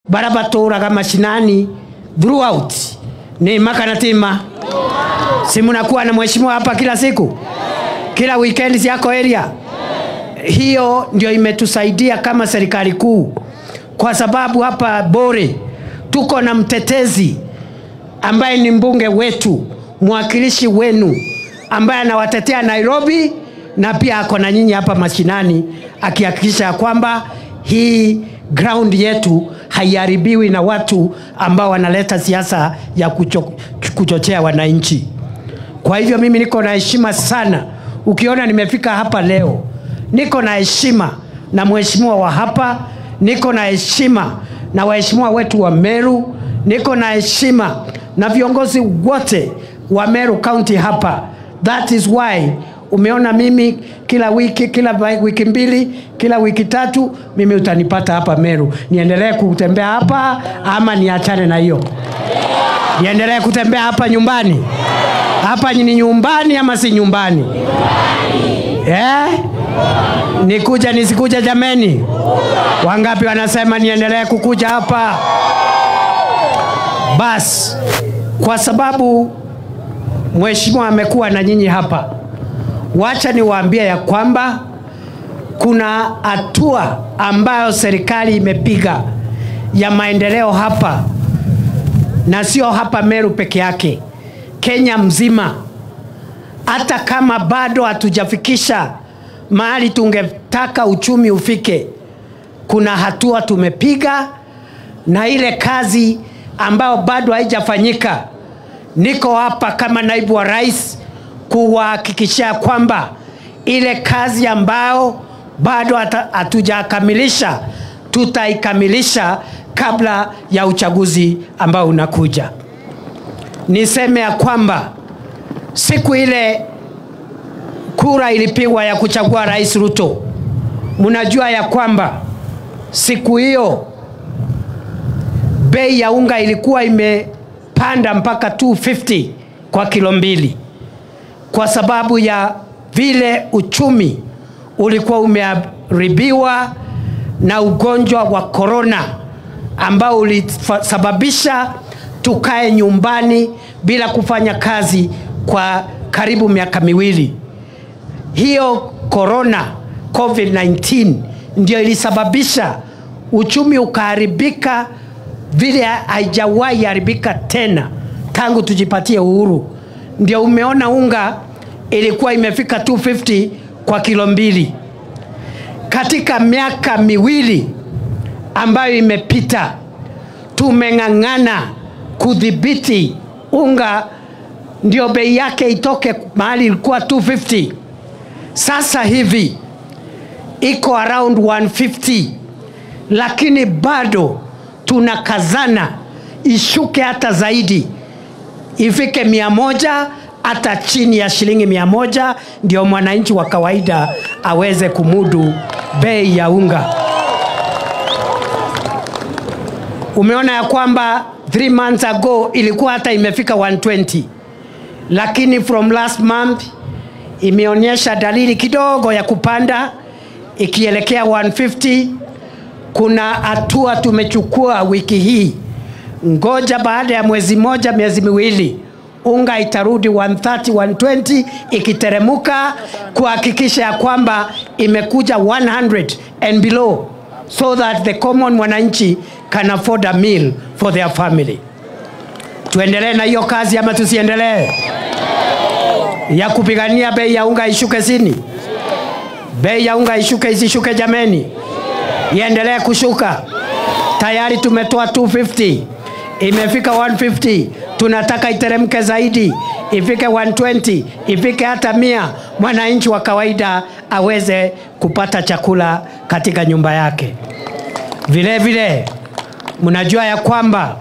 barabatora mashinani throughout ni makanatima. Si mnakuwa na mheshimiwa hapa kila siku, kila weekend yako area. Hiyo ndio imetusaidia kama serikali kuu, kwa sababu hapa Bore tuko na mtetezi ambaye ni mbunge wetu, mwakilishi wenu ambaye anawatetea Nairobi, na pia ako na nyinyi hapa mashinani akihakikisha kwamba hii ground yetu haiharibiwi na watu ambao wanaleta siasa ya kuchochea wananchi. Kwa hivyo mimi niko na heshima sana. Ukiona nimefika hapa leo, niko na heshima na mheshimiwa wa hapa, niko na heshima na waheshimiwa wetu wa Meru, niko na heshima na viongozi wote wa Meru County hapa. That is why umeona mimi kila wiki mbili, kila wiki tatu mimi utanipata hapa Meru. Niendelee kutembea hapa ama niachane na hiyo? Niendelee kutembea hapa nyumbani? Hapa ni nyumbani ama si nyumbani? Nikuja nisikuja jameni? Wangapi wanasema niendelee kukuja hapa? Bas, kwa sababu mheshimiwa amekuwa na nyinyi hapa, wacha niwaambie ya kwamba kuna hatua ambayo serikali imepiga ya maendeleo hapa, na sio hapa Meru peke yake, Kenya mzima. Hata kama bado hatujafikisha mahali tungetaka uchumi ufike, kuna hatua tumepiga, na ile kazi ambayo bado haijafanyika, niko hapa kama naibu wa rais kuhakikisha kwamba ile kazi ambao bado hatujakamilisha tutaikamilisha kabla ya uchaguzi ambao unakuja. Niseme ya kwamba siku ile kura ilipigwa ya kuchagua Rais Ruto, mnajua ya kwamba siku hiyo bei ya unga ilikuwa imepanda mpaka 250 kwa kilo mbili, kwa sababu ya vile uchumi ulikuwa umeharibiwa na ugonjwa wa corona ambao ulisababisha tukae nyumbani bila kufanya kazi kwa karibu miaka miwili. Hiyo corona COVID-19 ndio ilisababisha uchumi ukaharibika vile haijawahi haribika tena tangu tujipatie uhuru. Ndio umeona unga ilikuwa imefika 250 kwa kilo mbili. Katika miaka miwili ambayo imepita, tumeng'ang'ana kudhibiti unga ndio bei yake itoke mahali ilikuwa 250. Sasa hivi iko around 150, lakini bado tunakazana ishuke hata zaidi, ifike 100, hata chini ya shilingi 100, ndio mwananchi wa kawaida aweze kumudu bei ya unga. Umeona ya kwamba 3 months ago ilikuwa hata imefika 120, lakini from last month imeonyesha dalili kidogo ya kupanda ikielekea 150. Kuna hatua tumechukua wiki hii, ngoja baada ya mwezi moja, miezi miwili, unga itarudi 130, 120 ikiteremuka, kuhakikisha ya kwamba imekuja 100 and below, so that the common mwananchi can afford a meal for their family. Tuendelee na hiyo kazi ama tusiendelee? Ya kupigania bei ya unga ishuke chini. Bei ya unga ishuke isishuke jameni? Iendelee kushuka. Tayari tumetoa 250, imefika 150, tunataka iteremke zaidi, ifike 120, ifike hata 100, mwananchi wa kawaida aweze kupata chakula katika nyumba yake. Vile vile mnajua ya kwamba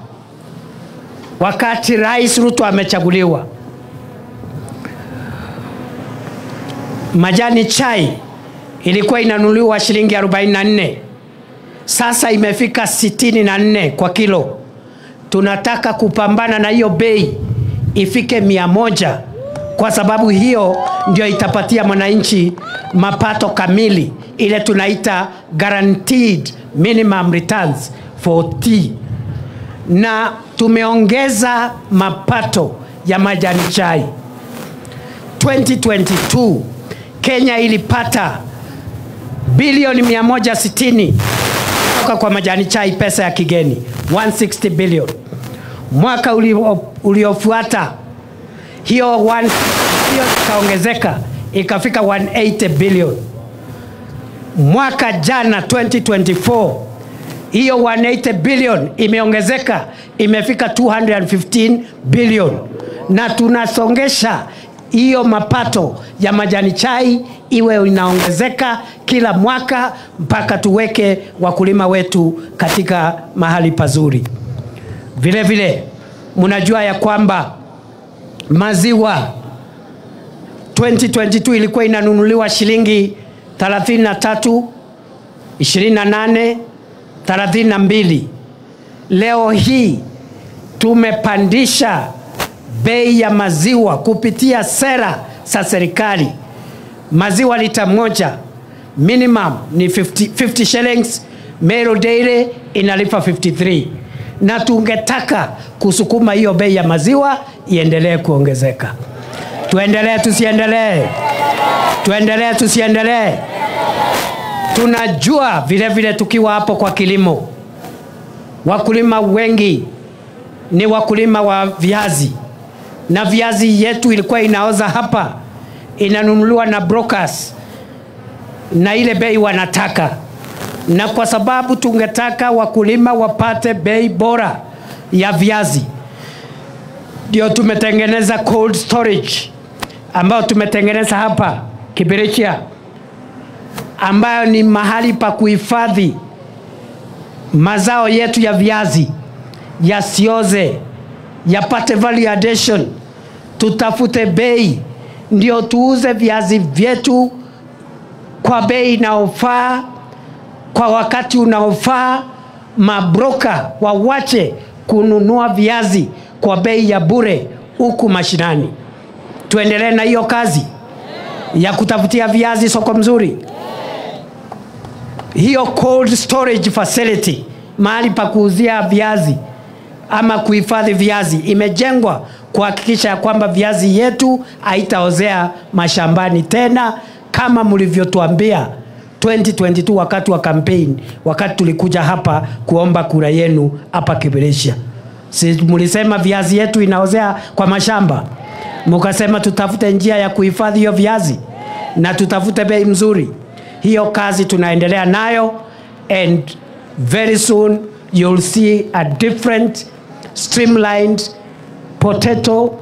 wakati Rais Ruto amechaguliwa, majani chai ilikuwa inanunuliwa shilingi 44, sasa imefika 64 kwa kilo. Tunataka kupambana na hiyo bei ifike 100, kwa sababu hiyo ndio itapatia mwananchi mapato kamili, ile tunaita guaranteed minimum returns 40, na tumeongeza mapato ya majani chai. 2022 Kenya ilipata bilioni 160 kutoka kwa majani chai, pesa ya kigeni 160 billion. Mwaka uliofuata hiyo ikaongezeka ikafika 180 billion. Mwaka jana 2024 hiyo 180 billion imeongezeka imefika 215 billion, na tunasongesha hiyo mapato ya majani chai iwe inaongezeka kila mwaka mpaka tuweke wakulima wetu katika mahali pazuri. Vile vile mnajua ya kwamba maziwa 2022 ilikuwa inanunuliwa shilingi 33, 28, 32. Leo hii tumepandisha bei ya maziwa kupitia sera za serikali. Maziwa lita moja minimum ni 50 shillings, Meru Dairy inalipa 53, na tungetaka kusukuma hiyo bei ya maziwa iendelee kuongezeka. Tuendelee tusiendelee? Tuendelee tusiendelee? Tunajua vile vile tukiwa hapo kwa kilimo, wakulima wengi ni wakulima wa viazi, na viazi yetu ilikuwa inaoza hapa inanunuliwa na brokers na ile bei wanataka, na kwa sababu tungetaka wakulima wapate bei bora ya viazi, ndio tumetengeneza cold storage ambao tumetengeneza hapa Kibirichia, ambayo ni mahali pa kuhifadhi mazao yetu ya viazi yasioze, yapate value addition, tutafute bei ndio tuuze viazi vyetu kwa bei inaofaa kwa wakati unaofaa. Mabroka wawache kununua viazi kwa bei ya bure huku mashinani. Tuendelee na hiyo kazi ya kutafutia viazi soko mzuri. Hiyo cold storage facility, mahali pa kuuzia viazi ama kuhifadhi viazi, imejengwa kuhakikisha kwamba viazi yetu haitaozea mashambani tena, kama mlivyotuambia 2022 wakati wa campaign, wakati tulikuja hapa kuomba kura yenu hapa Kibirichia. Si mlisema viazi yetu inaozea kwa mashamba? Mukasema tutafute njia ya kuhifadhi hiyo viazi na tutafute bei mzuri. Hiyo kazi tunaendelea nayo, and very soon you'll see a different streamlined potato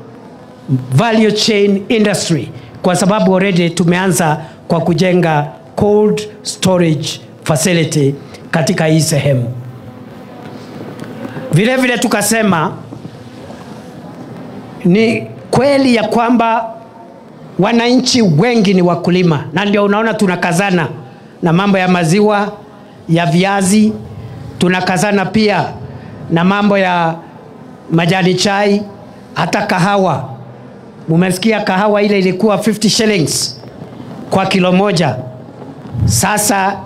value chain industry, kwa sababu already tumeanza kwa kujenga cold storage facility katika hii sehemu. Vile vile tukasema ni kweli ya kwamba wananchi wengi ni wakulima, na ndio unaona tunakazana na mambo ya maziwa, ya viazi, tunakazana pia na mambo ya majani chai, hata kahawa. Mumesikia kahawa ile ilikuwa 50 shillings kwa kilo moja, sasa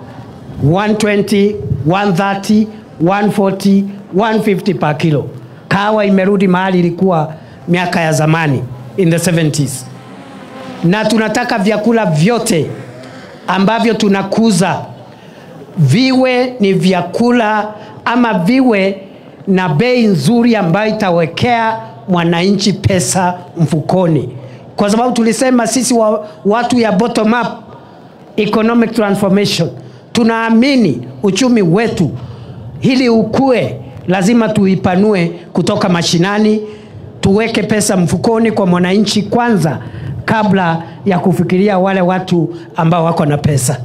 120, 130, 140, 150 per kilo. Kahawa imerudi mahali ilikuwa miaka ya zamani in the 70s. Na tunataka vyakula vyote ambavyo tunakuza viwe ni vyakula ama viwe na bei nzuri ambayo itawekea mwananchi pesa mfukoni, kwa sababu tulisema sisi watu ya bottom up economic transformation, tunaamini uchumi wetu hili ukue lazima tuipanue kutoka mashinani, tuweke pesa mfukoni kwa mwananchi kwanza kabla ya kufikiria wale watu ambao wako na pesa.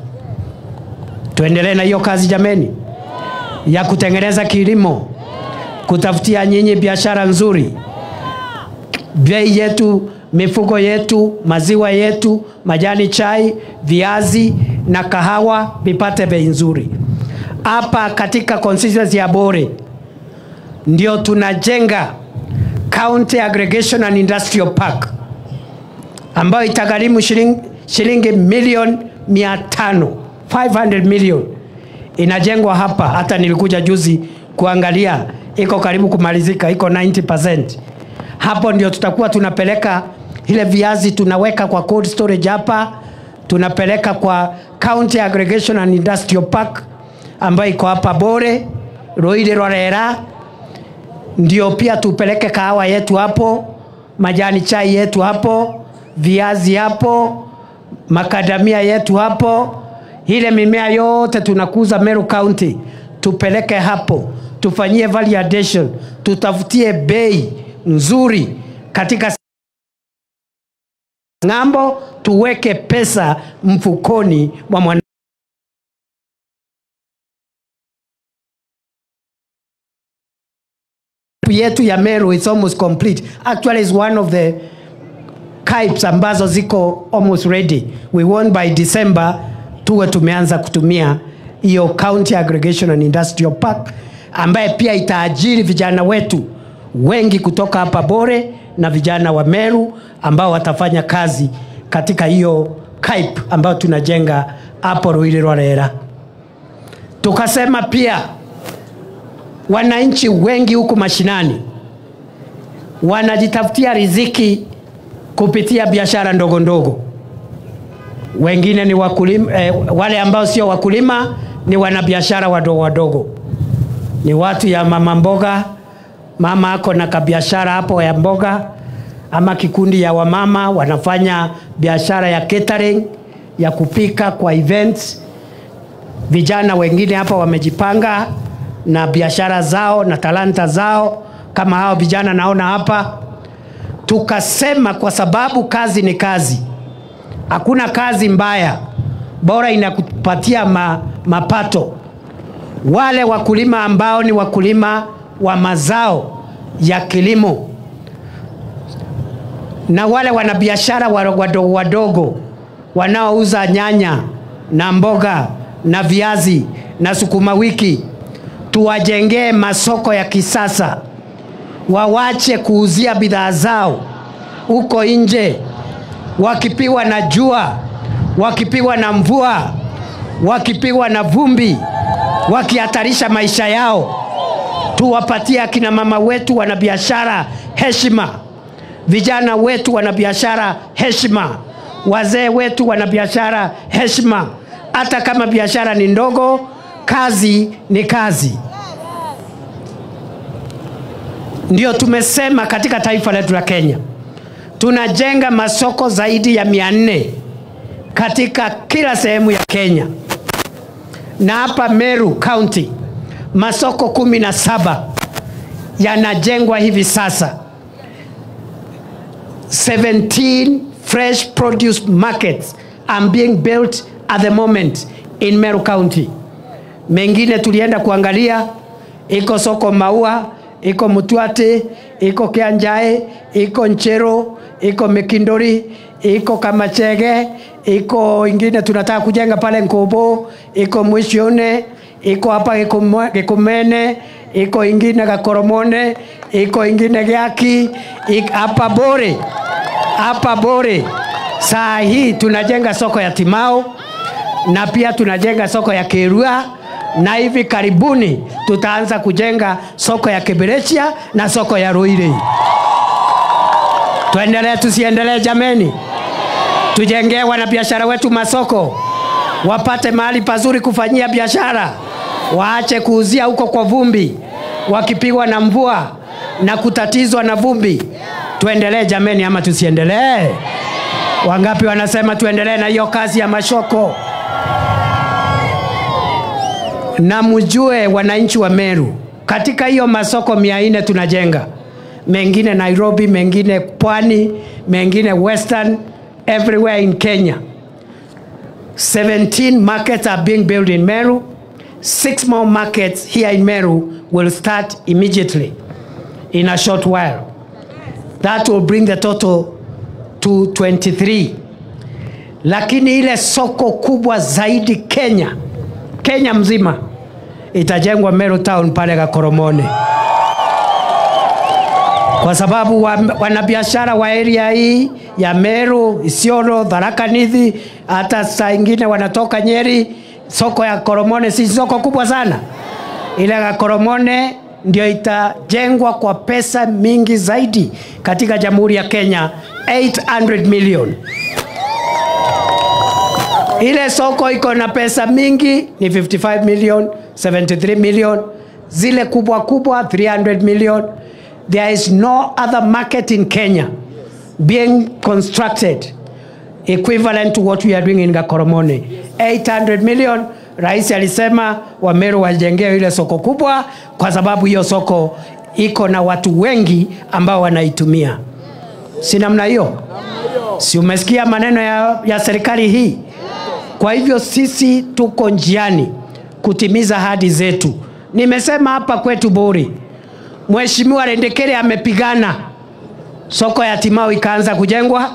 Tuendelee na hiyo kazi jameni, ya kutengeneza kilimo, kutafutia nyinyi biashara nzuri. Bei yetu, mifugo yetu, maziwa yetu, majani chai, viazi na kahawa vipate bei nzuri. Hapa katika constituency ya Bore ndio tunajenga County Aggregation and Industrial Park ambayo itagharimu shilingi milioni 500 million. Inajengwa hapa, hata nilikuja juzi kuangalia, iko karibu kumalizika, iko 90%. Hapo ndio tutakuwa tunapeleka ile viazi, tunaweka kwa cold storage hapa, tunapeleka kwa County Aggregation and Industrial Park ambayo iko hapa Bore, Roire Rorera. Ndio pia tupeleke kahawa yetu hapo, majani chai yetu hapo, viazi hapo, makadamia yetu hapo. Ile mimea yote tunakuza Meru County tupeleke hapo, tufanyie value addition, tutafutie bei nzuri katika ngambo, tuweke pesa mfukoni mwa mwana yetu ya Meru. It's almost complete. Actually, it's one of the KIPES ambazo ziko almost ready. We want by December tuwe tumeanza kutumia hiyo County Aggregation and Industrial Park, ambaye pia itaajiri vijana wetu wengi kutoka hapa Bore na vijana wa Meru ambao watafanya kazi katika hiyo KIPE ambayo tunajenga hapo Roire Rorera. Tukasema pia wananchi wengi huku mashinani wanajitafutia riziki kupitia biashara ndogo ndogo. Wengine ni wakulima, wale ambao sio wakulima ni wanabiashara wadogo wadogo. Ni watu ya mama mboga, mama ako na kabiashara hapo ya mboga, ama kikundi ya wamama wanafanya biashara ya catering, ya kupika kwa events. Vijana wengine hapa wamejipanga na biashara zao na talanta zao, kama hao vijana naona hapa. Tukasema kwa sababu kazi ni kazi, hakuna kazi mbaya, bora inakupatia mapato. Wale wakulima ambao ni wakulima wa mazao ya kilimo, na wale wanabiashara wadogo wadogo wanaouza nyanya na mboga na viazi na sukuma wiki, tuwajengee masoko ya kisasa, wawache kuuzia bidhaa zao uko nje, wakipiwa na jua, wakipiwa na mvua, wakipiwa na vumbi, wakihatarisha maisha yao. Tuwapatie akina mama wetu wanabiashara heshima, vijana wetu wanabiashara heshima, wazee wetu wanabiashara heshima. Hata kama biashara ni ndogo, kazi ni kazi. Ndio tumesema katika taifa letu la Kenya tunajenga masoko zaidi ya 400 katika kila sehemu ya Kenya. Na hapa Meru County masoko 17 yanajengwa hivi sasa. 17 fresh produce markets are being built at the moment in Meru County. Mengine tulienda kuangalia, iko soko Maua, iko Mutuate, iko Kianjae, iko Nchero, iko Mekindori, iko Kamachege, iko ingine tunataka kujenga pale Nkobo, iko Mwishone, iko hapa Gikumene, iko ingine Gakoromone, iko ingine Giaki, hapa Bore. Hapa Bore saa hii tunajenga soko ya Timao, na pia tunajenga soko ya Kirua, na hivi karibuni tutaanza kujenga soko ya Kiberechia na soko ya Roire. Tuendelee tusiendelee jameni? Tujengee wanabiashara wetu masoko, wapate mahali pazuri kufanyia biashara, waache kuuzia huko kwa vumbi, wakipigwa na mvua na kutatizwa na vumbi. Tuendelee jameni ama tusiendelee? Wangapi wanasema tuendelee na hiyo kazi ya mashoko? Na mjue wananchi wa Meru, katika hiyo masoko 400 tunajenga, mengine Nairobi, mengine Pwani, mengine Western, everywhere in Kenya. 17 markets are being built in Meru. 6 more markets here in Meru will start immediately in a short while. That will bring the total to 23. Lakini ile soko kubwa zaidi Kenya mzima itajengwa Meru Town pale Gakoromone. Kwa sababu wanabiashara wa area hii ya Meru, Isiolo, Tharaka Nithi, hata saa ingine wanatoka Nyeri. Soko ya Koromone si soko kubwa sana. Ile Gakoromone ndio itajengwa kwa pesa mingi zaidi katika Jamhuri ya Kenya, 800 million. Ile soko iko na pesa mingi ni 55 million, 73 million. Zile kubwa kubwa 300 million. There is no other market in Kenya being constructed equivalent to what we are doing in Gakoromone. 800 million. Rais alisema Wameru wajengee ile soko kubwa kwa sababu hiyo soko iko na watu wengi ambao wanaitumia. Si namna hiyo? Si umesikia maneno ya serikali hii? Kwa hivyo sisi tuko njiani kutimiza ahadi zetu. Nimesema hapa kwetu Buri, Mheshimiwa Rendekere amepigana soko ya Timau ikaanza kujengwa.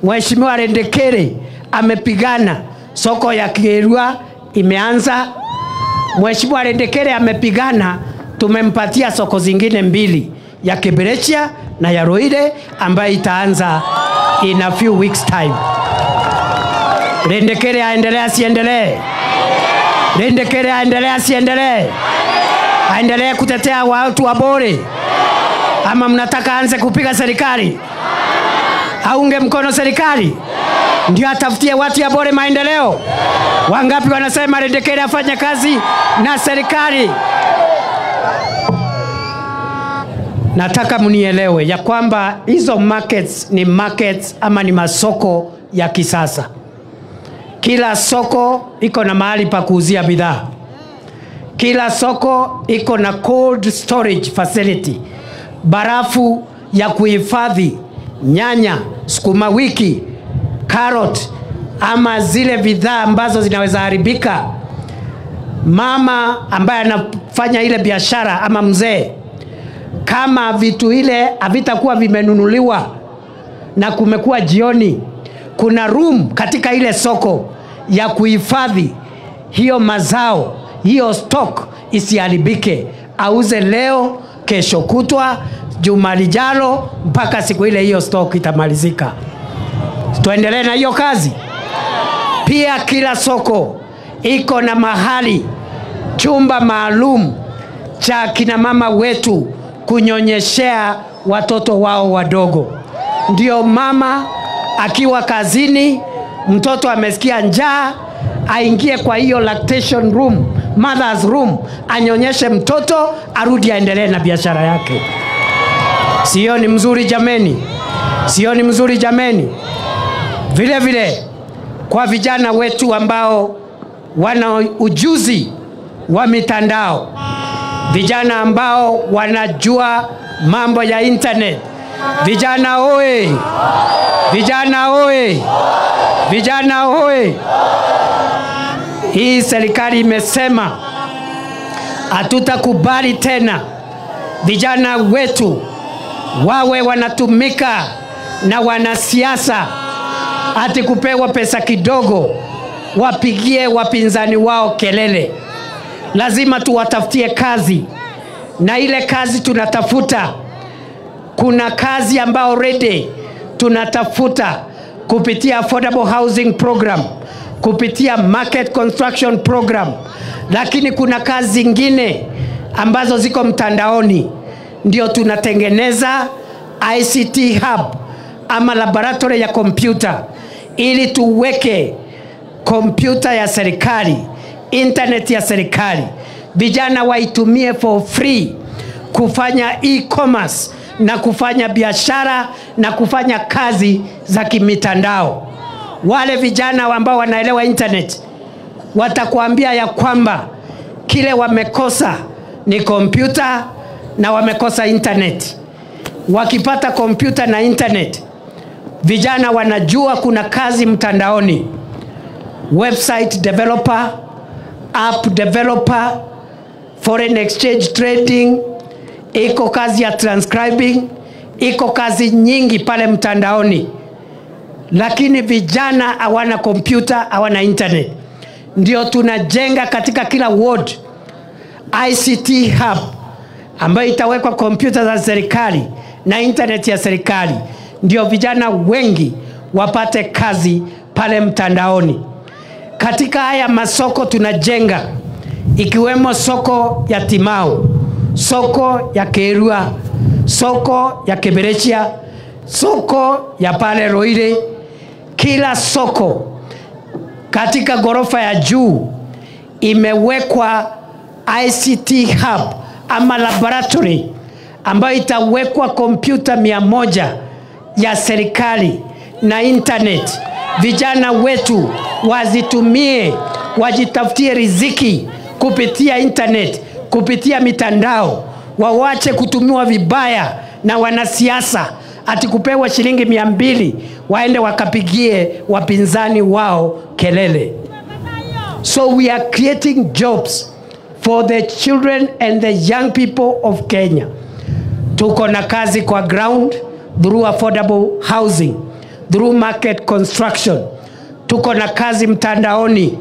Mheshimiwa Rendekere amepigana soko ya Kierua imeanza. Mheshimiwa Rendekere amepigana, tumempatia soko zingine 2 ya Kiberechia na ya Roide ambayo itaanza in a few weeks time. Rendekere aendelea siendelee? Rendekere aendelea siendelee? Aendelee kutetea watu wa Bore? Ama mnataka aanze kupiga serikali? Aunge mkono serikali ndio atafutie watu ya Bore maendeleo? Wangapi wanasema Rendekere afanye kazi na serikali? Nataka mnielewe ya kwamba hizo markets ni markets ama ni masoko ya kisasa. Kila soko iko na mahali pa kuuzia bidhaa. Kila soko iko na cold storage facility, barafu ya kuhifadhi nyanya, sukuma wiki, carrot ama zile bidhaa ambazo zinaweza haribika. Mama ambaye anafanya ile biashara ama mzee, kama vitu ile havitakuwa vimenunuliwa na kumekuwa jioni, kuna room katika ile soko ya kuhifadhi hiyo mazao, hiyo stock isiharibike. Auze leo, kesho kutwa, juma lijalo, mpaka siku ile hiyo stock itamalizika. Tuendelee na hiyo kazi. Pia kila soko iko na mahali, chumba maalum cha kina mama wetu kunyonyeshea watoto wao wadogo. Ndio mama akiwa kazini, mtoto amesikia njaa, aingie kwa hiyo lactation room, mother's room, anyonyeshe mtoto, arudi aendelee na biashara yake. Sio ni mzuri jameni? Sio ni mzuri jameni? Vile vile kwa vijana wetu ambao wana ujuzi wa mitandao, vijana ambao wanajua mambo ya internet, vijana oe, vijana oe, vijana oe. Hii serikali imesema hatutakubali tena vijana wetu wawe wanatumika na wanasiasa ati kupewa pesa kidogo wapigie wapinzani wao kelele. Lazima tuwatafutie kazi, na ile kazi tunatafuta, kuna kazi ambao already tunatafuta kupitia affordable housing program, kupitia market construction program, lakini kuna kazi zingine ambazo ziko mtandaoni. Ndio tunatengeneza ICT hub ama laboratory ya kompyuta, ili tuweke kompyuta ya serikali, internet ya serikali, vijana waitumie for free kufanya e-commerce na kufanya biashara na kufanya kazi za kimitandao. Wale vijana ambao wanaelewa internet watakuambia ya kwamba kile wamekosa ni kompyuta na wamekosa internet. Wakipata kompyuta na internet, vijana wanajua kuna kazi mtandaoni, website developer, app developer, foreign exchange trading, iko kazi ya transcribing, iko kazi nyingi pale mtandaoni. Lakini vijana hawana kompyuta, hawana internet. Ndio tunajenga katika kila ward ICT hub ambayo itawekwa kompyuta za serikali na internet ya serikali. Ndio vijana wengi wapate kazi pale mtandaoni. Katika haya masoko tunajenga ikiwemo soko ya Timau, soko ya Kerua, soko ya Keberechia, soko ya pale Roire. Kila soko katika ghorofa ya juu imewekwa ICT hub ama laboratory ambayo itawekwa kompyuta 100 ya serikali na internet. Vijana wetu wazitumie, wajitafutie riziki kupitia internet, kupitia mitandao. Wawache kutumiwa vibaya na wanasiasa ati kupewa shilingi 200 waende wakapigie wapinzani wao kelele. So we are creating jobs for the children and the young people of Kenya. Tuko na kazi kwa ground through affordable housing, through market construction. Tuko na kazi mtandaoni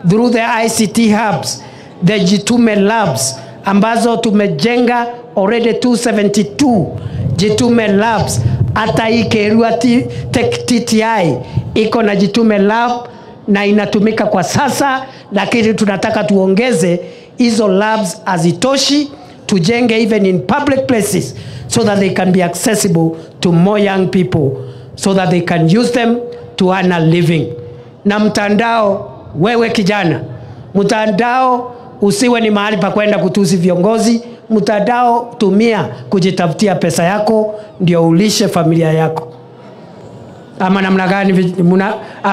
through the ICT hubs, the Jitume labs ambazo tumejenga already 272 Jitume labs. Hata hii Kerua TTI iko na Jitume lab na inatumika kwa sasa, lakini tunataka tuongeze hizo labs azitoshi, tujenge even in public places so that they can be accessible to more young people, so that they can use them to earn a living. Na mtandao, wewe kijana, mtandao usiwe ni mahali pa kwenda kutusi viongozi. Mtandao tumia kujitafutia pesa yako ndio ulishe familia yako. Ama namna gani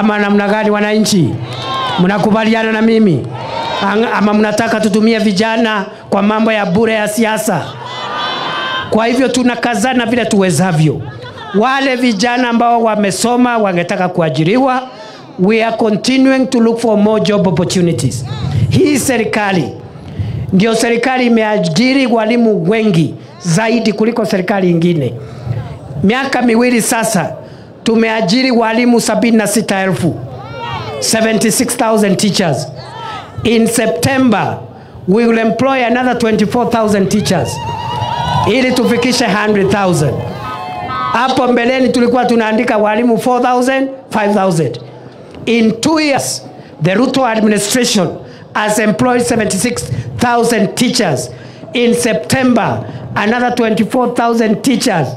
namna gani wananchi? Mnakubaliana na mimi? Ama mnataka tutumie vijana kwa mambo ya bure ya siasa? Kwa hivyo tunakazana vile tuwezavyo. Wale vijana ambao wamesoma wangetaka kuajiriwa, we are continuing to look for more job opportunities. Hii serikali ndio serikali imeajiri walimu wengi zaidi kuliko serikali nyingine. Miaka 2 sasa tumeajiri walimu 76,000, 76,000 teachers. In September we will employ another 24,000 teachers ili tufikishe 100,000. Hapo mbeleni tulikuwa tunaandika walimu 4,000, 5,000. In 2 years the Ruto administration has employed 76,000 teachers. In September another 24,000 teachers,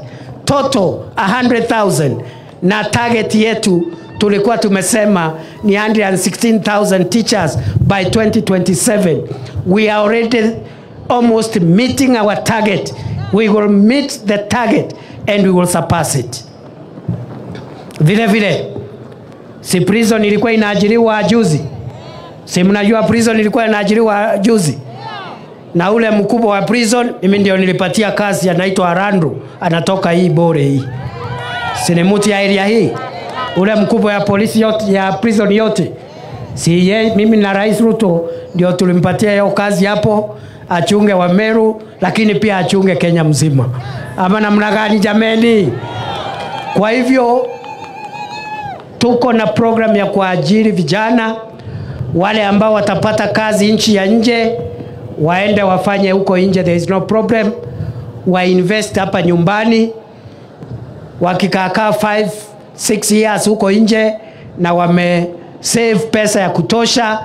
total 100,000. Na target yetu tulikuwa tumesema ni 116,000 teachers by 2027. We are already almost meeting our target. We will meet the target and we will surpass it. Vile vile, si prison ilikuwa inaajiriwa juzi? Si mnajua prison ilikuwa inaajiriwa juzi? Na ule mkubwa wa prison mimi ndio nilipatia kazi, anaitwa Arandro, anatoka hii Bore hii. Sinemuti ya area hii. Ule mkubwa ya polisi yote, ya prison yote. Si mimi na Rais Ruto ndio tulimpatia hiyo kazi hapo, achunge wa Meru lakini pia achunge Kenya mzima. Ama namna gani jameni? Kwa hivyo tuko na program ya kuajiri vijana. Wale ambao watapata kazi nchi ya nje waende wafanye huko nje, there is no problem. Wa invest hapa nyumbani, wakikaa 5-6 years huko nje na wame save pesa ya kutosha,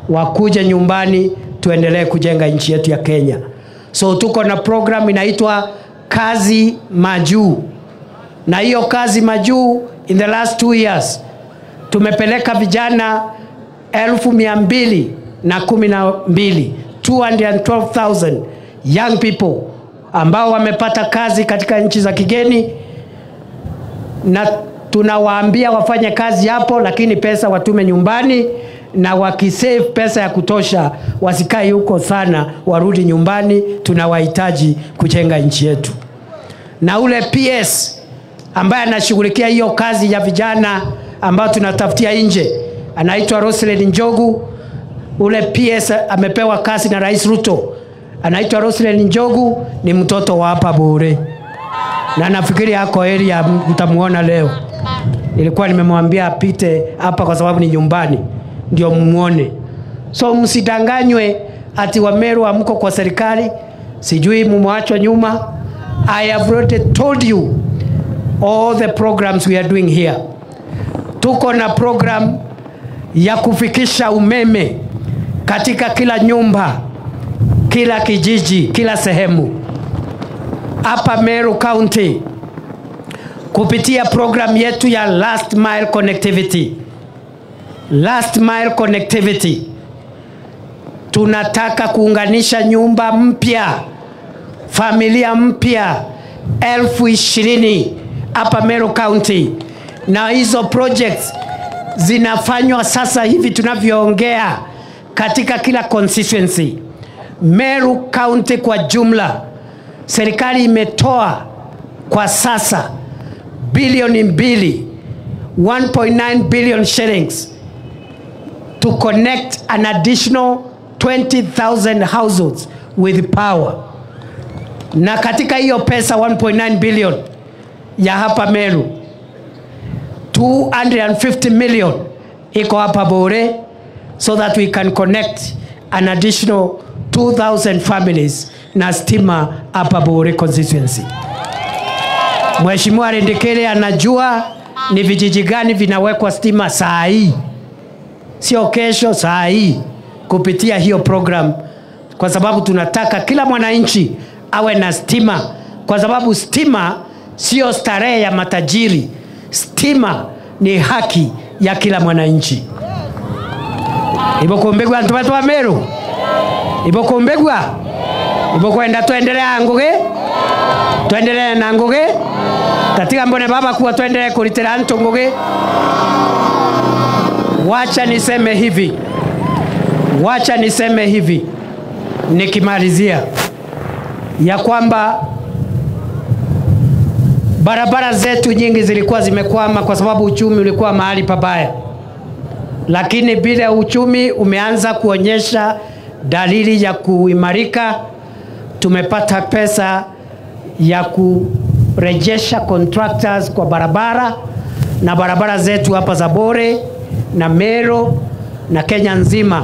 wakuje nyumbani tuendelee kujenga nchi yetu ya Kenya. So tuko na program inaitwa Kazi Majuu. Na hiyo Kazi Majuu in the last 2 years tumepeleka vijana 212,000, 212,000 young people ambao wamepata kazi katika nchi za kigeni, na tunawaambia wafanye kazi hapo lakini pesa watume nyumbani, na wakisave pesa ya kutosha wasikae huko sana, warudi nyumbani. Tunawahitaji kujenga nchi yetu. Na ule PS ambaye anashughulikia hiyo kazi ya vijana ambao tunatafutia nje anaitwa Roselyn Njogu. Ule PS amepewa kazi na Rais Ruto, anaitwa Roselyn Njogu, ni mtoto wa hapa Bure na nafikiri yako area mtamuona leo. Nilikuwa nimemwambia apite hapa kwa sababu ni nyumbani ndio muone. So msidanganywe ati wa Meru amko kwa serikali, sijui mumwachwa nyuma. I have already told you all the programs we are doing here. Tuko na program ya kufikisha umeme katika kila nyumba, kila kijiji, kila sehemu. Hapa Meru County kupitia program yetu ya Last Mile Connectivity. Last Mile Connectivity. Tunataka kuunganisha nyumba mpya, familia mpya 20,000 hapa Meru County. Na hizo projects zinafanywa sasa hivi tunavyoongea katika kila constituency. Meru County kwa jumla, serikali imetoa kwa sasa bilioni 2, 1.9 billion shillings to connect an additional 20,000 households with power. Na katika hiyo pesa 1.9 billion ya hapa Meru, 250 million iko hapa Bore, so that we can connect an additional 2,000 families na stima hapa Bore constituency. Mheshimiwa Rendekele anajua ni vijiji gani vinawekwa stima saa hii, sio kesho, saa hii, kupitia hiyo program, kwa sababu tunataka kila mwananchi awe na stima, kwa sababu stima sio starehe ya matajiri. Stima ni haki ya kila mwananchi. Ibokombegwa ntu wa Meru, ibokombegwa, ibokwenda tuendelea Ngugi, tuendelea na Ngugi katika mbone baba kuwa tuendelee kulitera ntu Ngugi. Wacha niseme hivi nikimalizia ya kwamba barabara zetu nyingi zilikuwa zimekwama kwa sababu uchumi ulikuwa mahali pabaya, lakini bila uchumi umeanza kuonyesha dalili ya kuimarika. Tumepata pesa ya kurejesha contractors kwa barabara, na barabara zetu hapa za Bore na Meru na Kenya nzima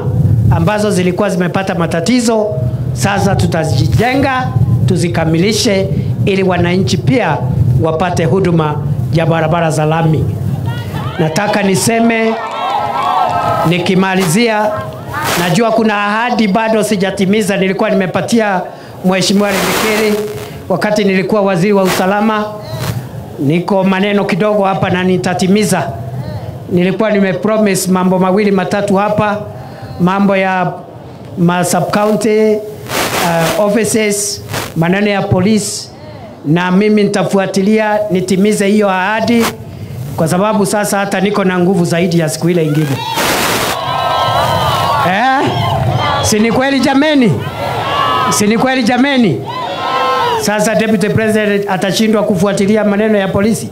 ambazo zilikuwa zimepata matatizo, sasa tutazijenga, tuzikamilishe ili wananchi pia wapate huduma ya barabara za lami. Nataka niseme nikimalizia, najua kuna ahadi bado sijatimiza. Nilikuwa nimepatia Mheshimiwa Rendekele wakati nilikuwa waziri wa usalama, niko maneno kidogo hapa na nitatimiza. Nilikuwa nimepromise mambo mawili matatu hapa, mambo ya sub county offices, maneno ya police, na mimi nitafuatilia nitimize hiyo ahadi, kwa sababu sasa hata niko na nguvu zaidi ya siku ile ingine. Si ni kweli jameni? Si ni kweli jameni? Sasa Deputy President atashindwa kufuatilia maneno ya polisi?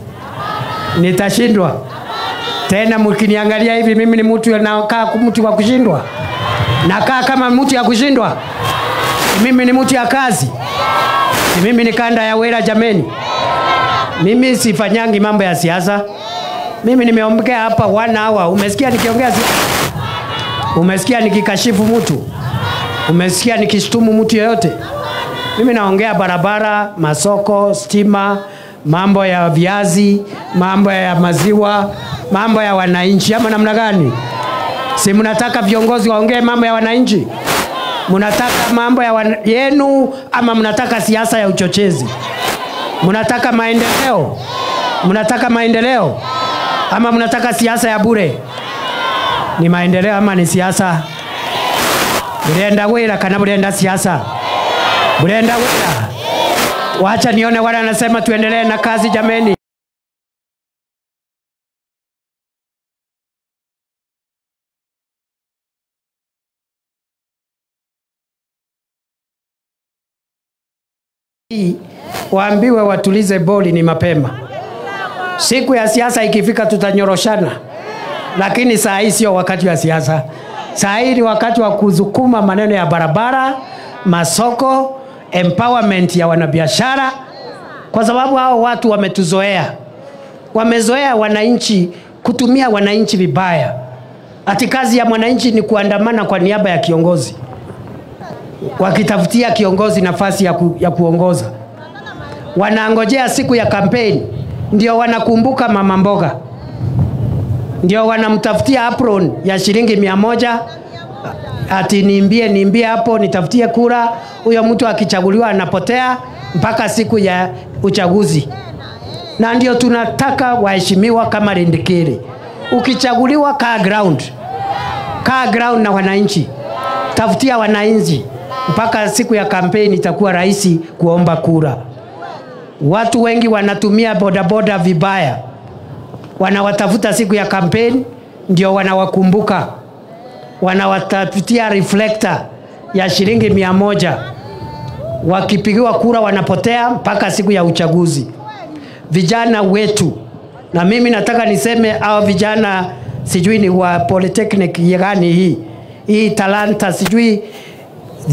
Nitashindwa? Tena mkiniangalia hivi mimi ni mtu nakaa mtu wa kushindwa? Nakaa kama mtu ya kushindwa? Mimi ni mtu ya kazi? Mimi ni kanda ya wera jameni? Mimi sifanyangi mambo ya siasa. Mimi nimeongea hapa 1 hour. Umesikia nikiongea siasa? Umesikia nikikashifu mtu? Umesikia nikishtumu mtu yoyote? Mimi naongea barabara, masoko, stima, mambo ya viazi, mambo ya maziwa, mambo ya wananchi. Ama namna gani? Si mnataka viongozi waongee mambo ya wananchi? Mnataka mambo ya yenu ama mnataka siasa ya uchochezi? Mnataka maendeleo? Mnataka maendeleo ama mnataka siasa ya bure? Ni maendeleo ama ni siasa? Burenda wera kana burenda siasa? Burenda wera. Wacha nione wale wanasema tuendelee na kazi jameni. Waambiwe watulize boli ni mapema. Siku ya siasa ikifika tutanyoroshana. Lakini saa hii sio wakati wa siasa. Saa hii ni wakati wa kuzukuma maneno ya barabara, masoko, empowerment ya wanabiashara, kwa sababu hao watu wametuzoea. Wamezoea wananchi, kutumia wananchi vibaya. Ati kazi ya mwananchi ni kuandamana kwa niaba ya kiongozi, wakitafutia kiongozi nafasi ya kuongoza. Wanangojea siku ya kampeni ndio wanakumbuka mama mboga, ndio wanamtafutia apron ya shilingi 100 ati niimbie hapo nitafutie kura. Huyo mtu akichaguliwa anapotea mpaka siku ya uchaguzi. Na ndio tunataka waheshimiwa kama Rindikiri. Ukichaguliwa kaa ground na wananchi, tafutia wananchi mpaka siku ya kampeni itakuwa rahisi kuomba kura. Watu wengi wanatumia bodaboda vibaya, wanawatafuta siku ya kampeni ndio wanawakumbuka, wanawatafutia reflector ya shilingi 100, wakipigiwa kura wanapotea mpaka siku ya uchaguzi. Vijana wetu, na mimi nataka niseme hao vijana, sijui ni wa polytechnic gani hii Talanta, sijui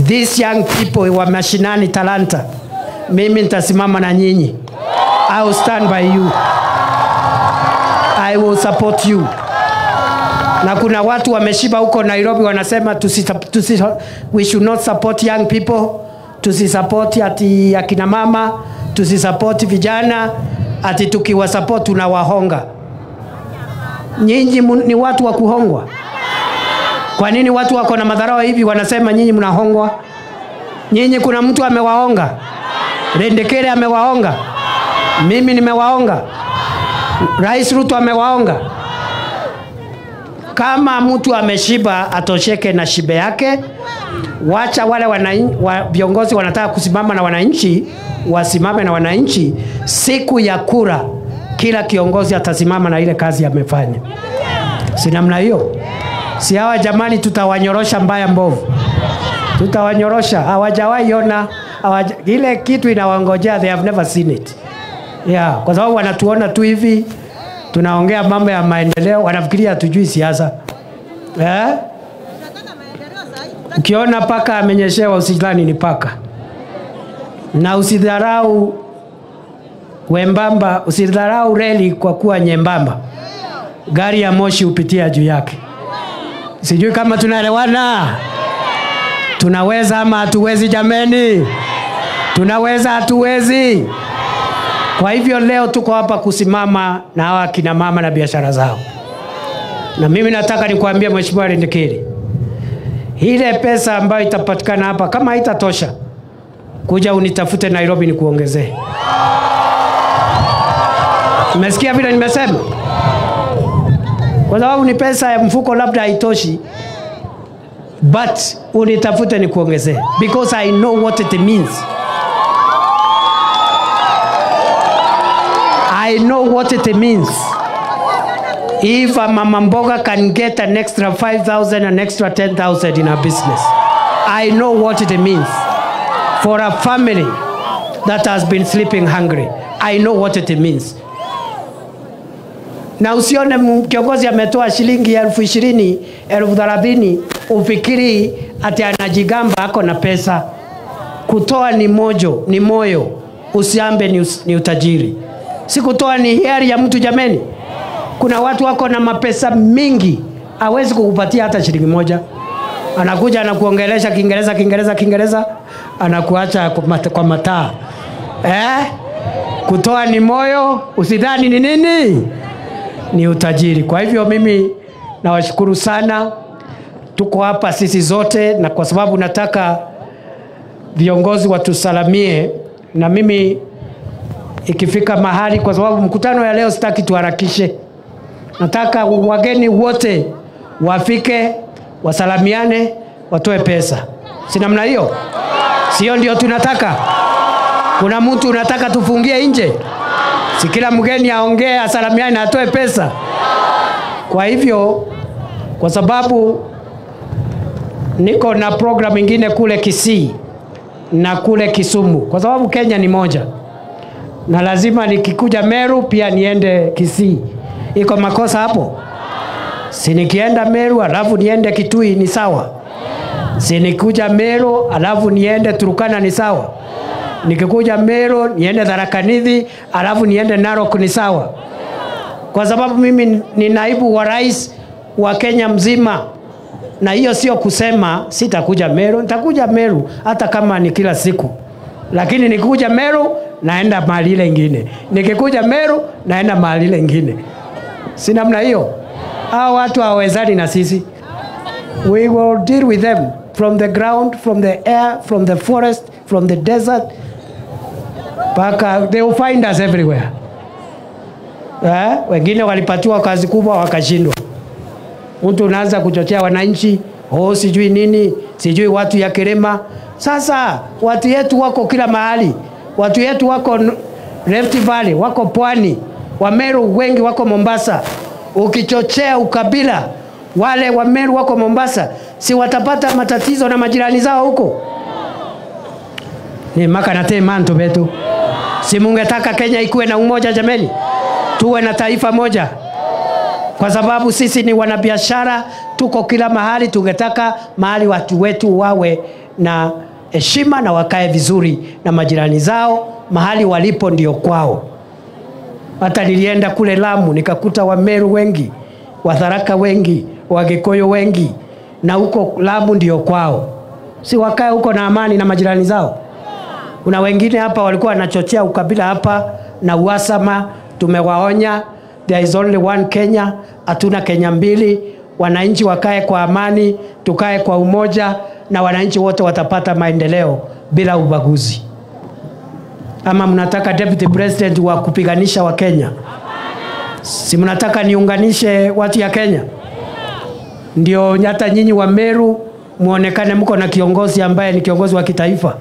these young people wa mashinani Talanta, mimi nitasimama na nyinyi. I will stand by you, I will support you. Na kuna watu wameshiba huko Nairobi wanasema we should not support young people, tusisupport ati akina mama, tusisupport vijana, ati tukiwa support tunawahonga. Nyinyi ni watu wa kuhongwa? Kwa nini watu wako na madharau hivi wanasema nyinyi mnahongwa? Nyinyi kuna mtu amewaonga? Rindikiri amewaonga? Mimi nimewaonga? Rais Ruto amewaonga? Kama mtu ameshiba atosheke na shibe yake. Wacha wale viongozi wanataka kusimama na wananchi, wasimame na wananchi. Siku ya kura kila kiongozi atasimama na ile kazi amefanya. Si namna hiyo? Si hawa jamani tutawanyorosha mbaya mbovu. Tutawanyorosha, hawajawahi ona ile kitu inawangojea, they have never seen it. Yeah, kwa sababu wanatuona tu hivi tunaongea mambo ya maendeleo, wanafikiria hatujui siasa. Ukiona paka amenyeshewa usidhani ni paka. Na usidharau wembamba, usidharau reli kwa kuwa nyembamba. Gari ya moshi upitia juu yake. Sijui kama tunaelewana. Tunaweza ama hatuwezi jameni? Tunaweza hatuwezi? Kwa hivyo leo tuko hapa kusimama na hawa kina mama na biashara zao. Na mimi nataka nikuambia Mheshimiwa Rindikiri, ile pesa ambayo itapatikana hapa kama haitatosha, kuja unitafute Nairobi nikuongezee. Umesikia vile nimesema? Kwa sababu ni pesa ya mfuko labda haitoshi, but unitafute nikuongezee, because I know what it means. I know what it means. If a mama mboga can get an extra 5,000, an extra 10,000 in her business, I know what it means for a family that has been sleeping hungry. I know what it means. Na usione kiongozi ametoa shilingi 20,000, 30,000 ufikiri ati anajigamba ako na pesa. Kutoa ni moyo, usiambe ni utajiri. Si kutoa ni hiari ya mtu jameni. Kuna watu wako na mapesa mingi, hawezi kukupatia hata shilingi moja. Anakuja anakuongelesha Kiingereza, anakuacha kwa mataa. Kutoa ni moyo, usidhani ni nini? Ni utajiri. Kwa hivyo mimi nawashukuru sana. Tuko hapa sisi zote, na kwa sababu nataka viongozi watusalamie, na mimi ikifika mahali, kwa sababu mkutano ya leo sitaki tuharakishe. Nataka wageni wote wafike, wasalamiane, watoe pesa. Si namna hiyo? Sio ndio tunataka? Kuna mtu unataka tufungie nje? Si kila mgeni aongee, asalamiane na atoe pesa? Kwa hivyo, kwa sababu niko na program ingine kule Kisii na kule Kisumu, kwa sababu Kenya ni moja, na lazima nikikuja Meru pia niende Kisii. Iko makosa hapo? Si nikienda Meru alafu niende Kitui ni sawa? Si nikuja Meru alafu niende Turkana ni sawa? Nikikuja Meru niende Tharaka Nithi alafu niende Narok ni sawa? Kwa sababu mimi ni naibu wa rais wa Kenya mzima, na hiyo sio kusema sitakuja Meru. Nitakuja Meru hata kama ni kila siku, lakini nikikuja Meru naenda mahali ile nyingine, nikikuja Meru naenda mahali ile nyingine. Si namna hiyo? Hao watu hawezani na sisi. We will deal with them from the ground, from the air, from the forest, from the desert. They will find us everywhere. Wengine walipatiwa kazi kubwa wakashindwa. Mtu unaanza kuchochea wananchi, sijui nini, sijui watu ya Kirema. Sasa watu yetu wako kila mahali. Watu yetu wako Rift Valley, wako Pwani, Wameru wengi wako Mombasa. Ukichochea ukabila, wale Wameru wako Mombasa, si watapata matatizo na majirani zao huko? Ni maka na temanto betu. Si mungetaka Kenya ikuwe na umoja jameni? Tuwe na taifa moja. Kwa sababu sisi ni wanabiashara, tuko kila mahali, tungetaka mahali watu wetu wawe na heshima na wakae vizuri na majirani zao, mahali walipo ndio kwao. Hata nilienda kule Lamu nikakuta Wameru wengi, Watharaka wengi, Wagikuyu wengi, na huko Lamu ndio kwao. Si wakae huko na amani na majirani zao? Kuna wengine hapa walikuwa wanachochea ukabila hapa na uhasama. Tumewaonya, there is only one Kenya, hatuna Kenya mbili. Wananchi wakae kwa amani, tukae kwa umoja, na wananchi wote watapata maendeleo bila ubaguzi. Ama mnataka deputy president wa kupiganisha wa Kenya? Si mnataka niunganishe watu ya Kenya? Ndio hata nyinyi wa Meru muonekane mko na kiongozi ambaye ni kiongozi wa kitaifa.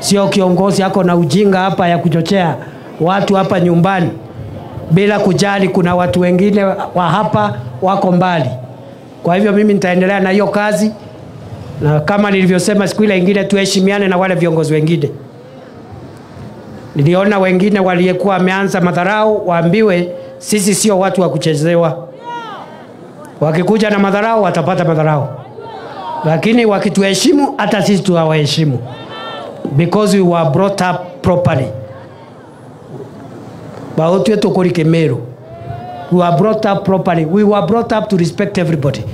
Sio kiongozi yako na ujinga hapa ya kuchochea watu hapa nyumbani bila kujali kuna watu wengine wa hapa wako mbali. Kwa hivyo mimi nitaendelea na hiyo kazi, na kama nilivyosema siku ile nyingine, tuheshimiane na wale viongozi wengine. Niliona wengine waliyekuwa wameanza madharau, waambiwe sisi sio watu wa kuchezewa. Wakikuja na madharau watapata madharau, lakini wakituheshimu hata sisi tuwaheshimu, because we were brought up properly. Baotu yetu kuri Kemeru, we were brought up properly. We were brought up to respect everybody.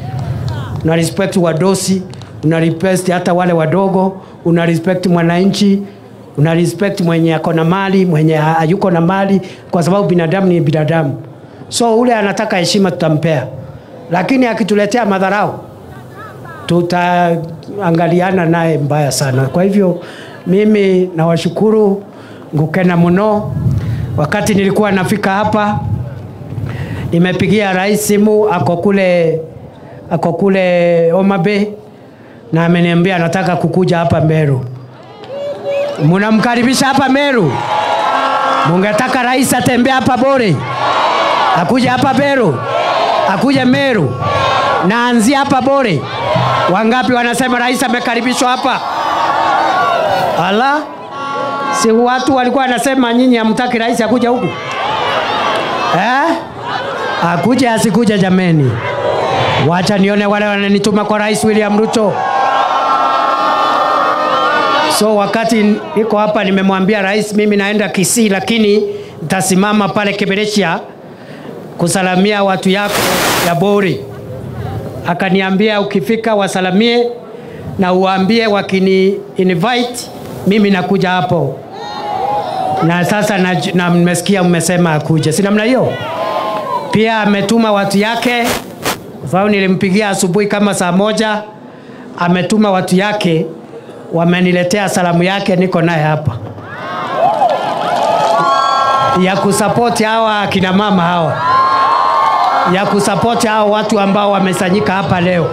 Una respect wadosi, una respect hata wale wadogo, una respect mwananchi, una respect mwenye ako na mali, mwenye hayuko na mali, kwa sababu binadamu ni binadamu. So ule anataka heshima tutampea, lakini akituletea madharau tutaangaliana naye mbaya sana. Kwa hivyo mimi nawashukuru ngukena muno. Wakati nilikuwa nafika hapa, nimepigia rais simu, ako kule Homa Bay, na ameniambia anataka kukuja hapa Meru. Mnamkaribisha hapa Meru? Mungetaka rais atembea hapa Bore? Akuje hapa Meru? Akuje Meru? Na anzia hapa Bore? Wangapi wanasema rais amekaribishwa hapa? Ala? Si watu walikuwa wanasema nyinyi hamtaki rais akuje huku? Akuje asikuje jameni? Wacha nione wale wananituma kwa Rais William Ruto. So wakati niko hapa nimemwambia rais mimi naenda Kisii, lakini nitasimama pale Keberechia kusalamia watu yako ya Bori. Akaniambia ukifika wasalamie na uambie wakini invite mimi nakuja hapo. Na sasa na mmesikia mmesema akuje. Si namna hiyo? Pia ametuma watu yake. Fao nilimpigia asubuhi kama saa 1. Ametuma watu yake, wameniletea salamu yake, niko naye hapa. Ya kusupport hawa kina mama hawa. Ya kusupport hawa watu ambao wamesanyika hapa leo.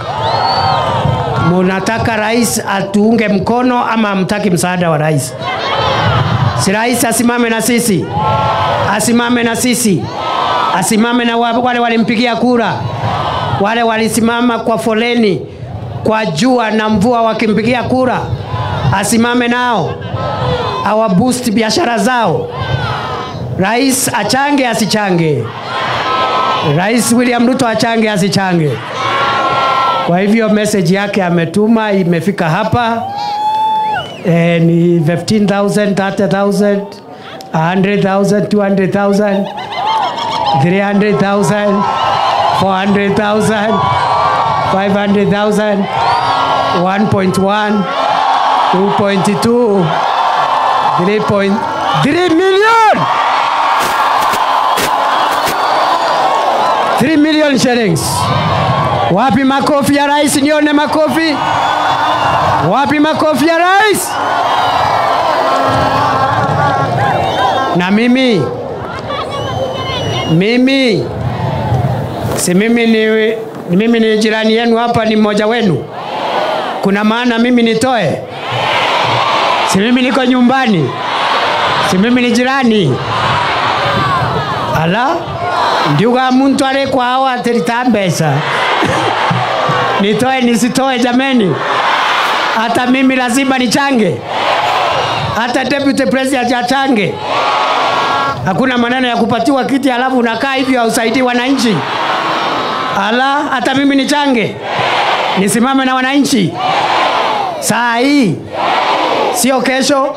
Munataka rais atuunge mkono ama hamtaki msaada wa rais? Si rais asimame na sisi? Asimame na sisi. Asimame na wale walimpigia kura. Wale walisimama kwa foleni, kwa jua na mvua wakimpigia kura. Asimame nao. Awa boost biashara zao. Rais achange asichange? Rais William Ruto achange asichange? Kwa hivyo message yake ametuma, imefika hapa. Ni 15,000, 30,000, 100,000, 200,000, 300,000, 400,000, 500,000, 1.1, 2.2, 3 million! 3 million shillings. Wapi makofi ya rais? Nione makofi. Wapi makofi ya rais? Na mimi si mimi ni jirani yenu hapa, ni mmoja wenu. Kuna maana mimi nitoe? Si mimi niko nyumbani? Si mimi ni jirani? Ala, ndiuga muntu ale kwa hawa teritambesa. Nitoe nisitoe jameni? Hata mimi lazima nichange? Hata deputy president achange? Hakuna maneno ya kupatiwa kiti alafu unakaa hivyo hausaidii wananchi. Ala, hata mimi nichange? Nisimame na wananchi? Saa hii, sio kesho.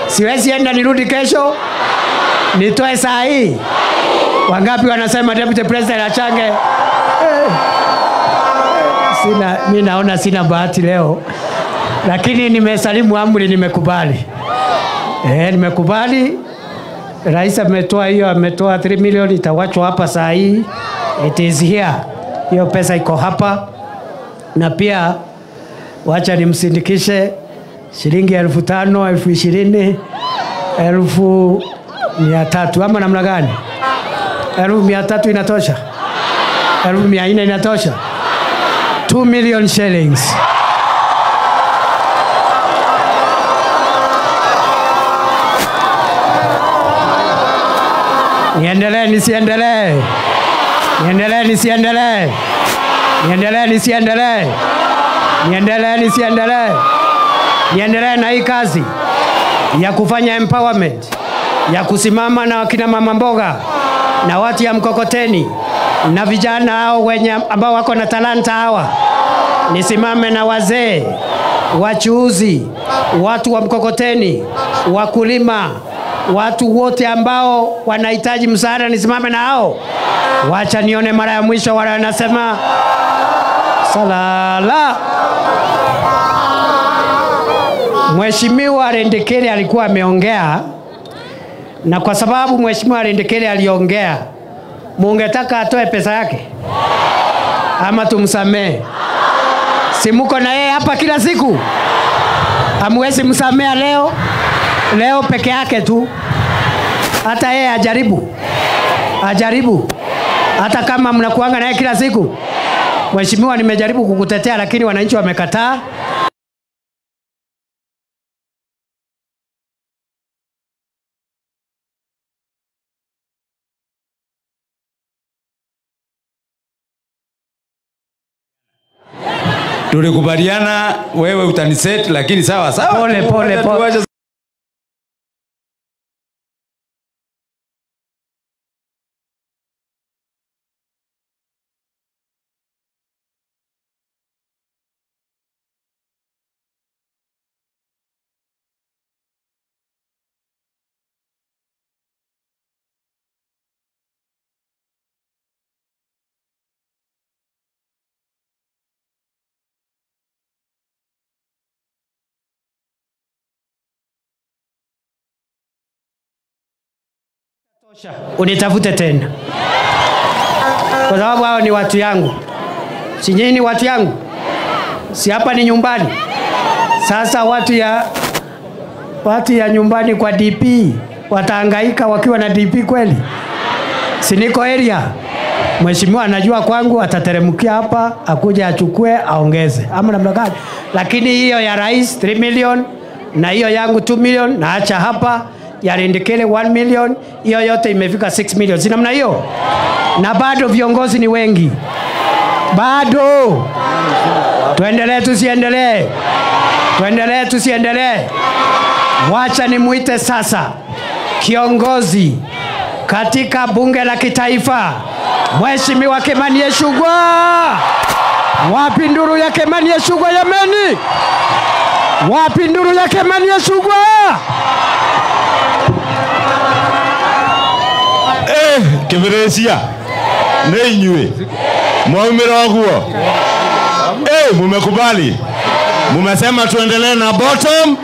Siwezi enda nirudi kesho. Nitoe saa hii. Wangapi wanasema deputy president achange? Mimi naona sina bahati leo. Lakini nimesalimu amri, nimekubali. Nimekubali. Rais ametoa hiyo, ametoa 3 million, itawachwa hapa saa hii. It is here. Hiyo pesa iko hapa. Na pia wacha nimsindikishe shilingi 5,000, 20,000, 1,300 ama namna gani? 1,300 inatosha? 1,400 inatosha? 2 million shillings. Niendelee nisiendelee? Niendelee nisiendelee? Niendelee nisiendelee? Niendelee nisiendelee? Niendelee na hii kazi ya kufanya empowerment, ya kusimama na wakina mama mboga na watu ya mkokoteni na vijana hao wenye ambao wako na talanta hawa. Nisimame na wazee, wachuuzi, watu wa mkokoteni, wakulima, watu wote ambao wanahitaji msaada, nisimame na hao. Wacha nione mara ya mwisho wale wanasema salala. Mheshimiwa Rendekele alikuwa ameongea, na kwa sababu Mheshimiwa Rendekele aliongea, mungetaka atoe pesa yake ama tumsamee? Si muko na yeye hapa kila siku? Hamwezi msamea leo peke yake tu? Hata yeye ajaribu. Hata kama mnakuanga na yeye kila siku. Mheshimiwa, nimejaribu kukutetea lakini wananchi wamekataa. Tulikubaliana wewe utaniset, lakini sawa. Pole. Unitafute tena, kwa sababu hao ni watu yangu. Si nyinyi ni watu yangu? Si hapa ni nyumbani? Sasa watu ya nyumbani kwa DP watahangaika wakiwa na DP kweli? Si niko area? Mheshimiwa anajua kwangu, atateremkia hapa akuja achukue aongeze ama namna gani? Lakini hiyo ya rais 3 million na hiyo yangu 2 million naacha hapa. Ya Rendekele 1 million, hiyo yote imefika 6 million. Si namna hiyo? Na bado viongozi ni wengi. Bado. Tuendelee tusiendelee? Tuendelee tusiendelee? Wacha nimuite sasa kiongozi katika bunge la kitaifa, Mheshimiwa Kimani Ichung'wah. Wapi nduru ya Kimani Ichung'wah jameni? Wapi nduru ya Kimani Ichung'wah? Kiberesia ne inywe mwaumira guo mumekubali, mumesema tuendelee na bottom.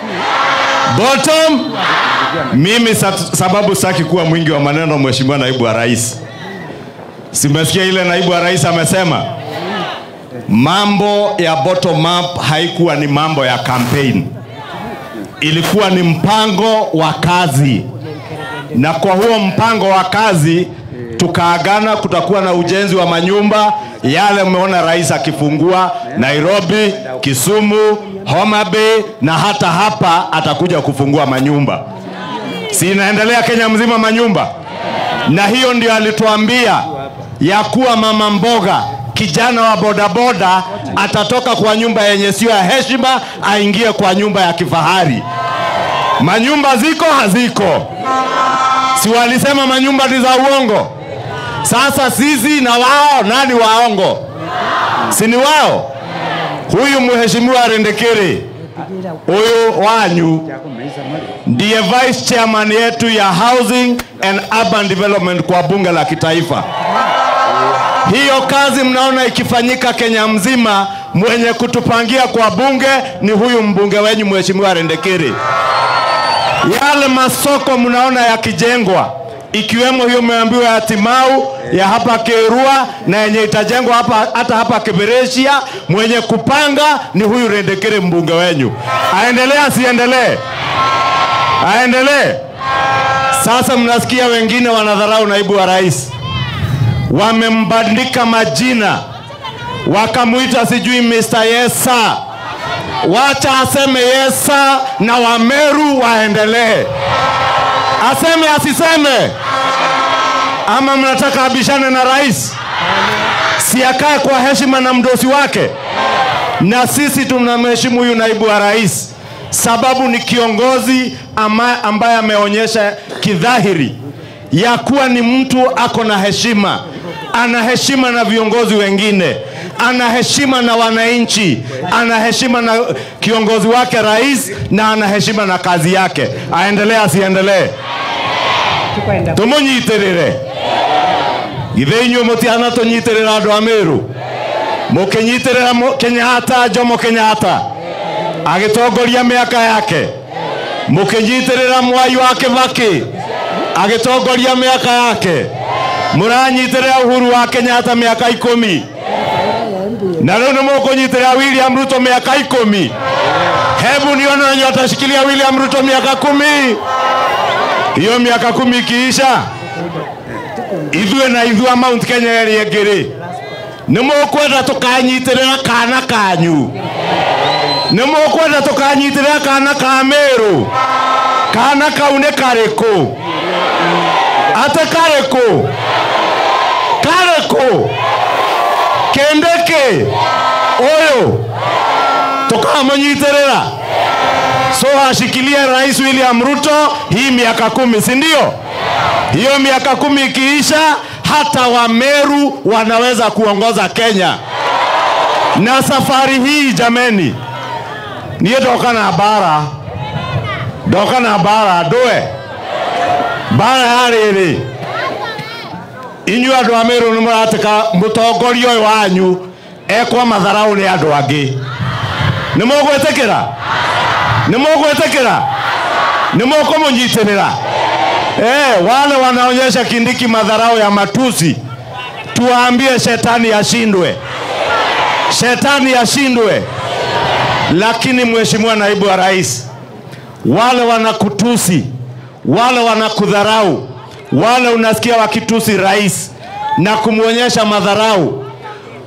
Mimi sababu saki kuwa mwingi wa maneno, Mheshimiwa Naibu wa Rais, simesikia ile Naibu wa Rais amesema mambo ya bottom up haikuwa ni mambo ya campaign. Ilikuwa ni mpango wa kazi. Na kwa huo mpango wa kazi tukaagana kutakuwa na ujenzi wa manyumba yale umeona rais akifungua Nairobi, Kisumu, Homa Bay na hata hapa atakuja kufungua manyumba. Si inaendelea Kenya mzima manyumba? Na hiyo ndio alituambia ya kuwa mama mboga, kijana wa bodaboda atatoka kwa nyumba yenye sio ya heshima aingie kwa nyumba ya kifahari. Manyumba ziko haziko? Si walisema manyumba ni za uongo? Sasa sisi na wao nani waongo? Si ni wao? Huyu mheshimiwa Rendekere, huyu wanyu ndiye vice chairman yetu ya housing and urban development kwa bunge la kitaifa. Hiyo kazi mnaona ikifanyika Kenya mzima, mwenye kutupangia kwa bunge ni huyu mbunge wenyu mheshimiwa Rendekere. Yale masoko mnaona yakijengwa, ikiwemo hiyo meambiwa ya Timau, ya hapa Kerua na yenye itajengwa hata hapa Kibereshia, mwenye kupanga ni huyu Rendekere mbunge wenyu. Aendelee asiendelee? Aendelee. Sasa mnasikia wengine wanadharau naibu wa rais. Wamembandika majina. Wakamuita sijui Mr. Yesa. Wacha aseme Yesa na Wameru waendelee. Aseme asiseme? Ama mnataka abishane na rais? Si akae kwa heshima na mdosi wake? Na sisi tunamheshimu huyu naibu wa rais, sababu ni kiongozi ambaye ameonyesha kidhahiri ya kuwa ni mtu ako na heshima. Ana heshima na viongozi wengine, ana heshima na wananchi, ana heshima na kiongozi wake rais, na ana heshima na kazi yake. Aendelee asiendelee? Tumunyitirire. Ithenyu mutiana tunyitirira andu a Meru. Mukinyitirira Kenyatta, Jomo Kenyatta agitongoria miaka yake. Mukinyitirira Mwai wa Kibaki agitongoria miaka yake. Muranyitirira Uhuru wa Kenyatta miaka 10. Na leo mukunyitirira William Ruto miaka 10. Hebu nione nani atashikilia William Ruto miaka 10. Hiyo miaka 10 ikiisha, ithuĩ na ithuĩ Mount Kenya ĩrĩa ĩngĩ-rĩ, nĩ mũkwenda tũkanyitirĩra kana kanyu? Nĩ mũkwenda tũkanyitirĩra kana ka Meru? Kana kau nĩ karĩkũ? Ate karĩkũ? Karĩkũ? Kindiki ũyũ tũkamũnyitirĩra? So ashikilie Rais William Ruto hii miaka 10, si ndio? Hiyo miaka 10 ikiisha, hata Wameru wanaweza kuongoza Kenya. Na safari hii jameni, niye doka na bara doe bara hariri inyu andu a Meru ni murateka mutongoria uyu wanyu ekwa matharau ni andu angi. Ni mugwetekera? Ni mugwetekera? Ni mukumũnyitirĩra? Wale wanaonyesha Kindiki madharau ya matusi, tuwaambie shetani ashindwe. Shetani ashindwe. Lakini mheshimiwa naibu wa rais, wale wanakutusi, wale wanakudharau, wale unasikia wakitusi rais na kumuonyesha madharau,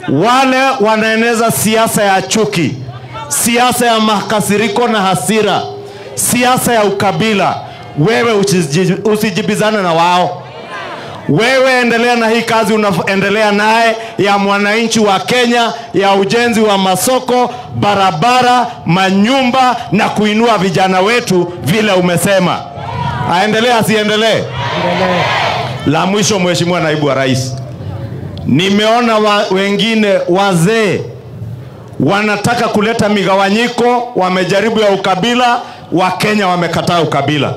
wale wanaeneza siasa ya chuki, siasa ya makasiriko na hasira, siasa ya ukabila. Wewe usijibizane na wao. Wewe endelea na hii kazi unaendelea naye ya mwananchi wa Kenya, ya ujenzi wa masoko, barabara, manyumba na kuinua vijana wetu vile umesema. Aendelee asiendelee? La mwisho mheshimiwa naibu wa rais, nimeona wengine wazee wanataka kuleta migawanyiko, wamejaribu ya ukabila, wa Kenya wamekataa ukabila.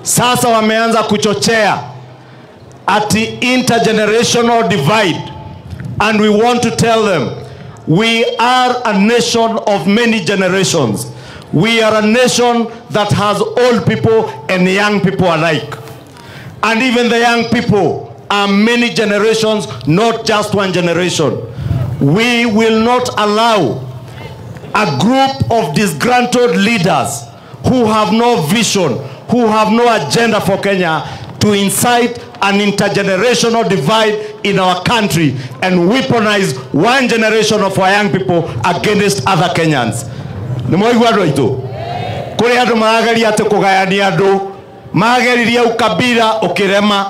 Sasa wameanza kuchochea ati intergenerational divide, and we want to tell them we are a nation of many generations. We are a nation that has old people and young people alike, and even the young people are many generations, not just one generation. we will not allow a group of disgruntled leaders who have no vision, who have no agenda for Kenya, to incite an intergenerational divide in our country and weaponize one generation of our young people against other Kenyans. Nimoigwa ndo itu. Kuri andu marageria ati kugayania andu, mageriria ukabila ukirema.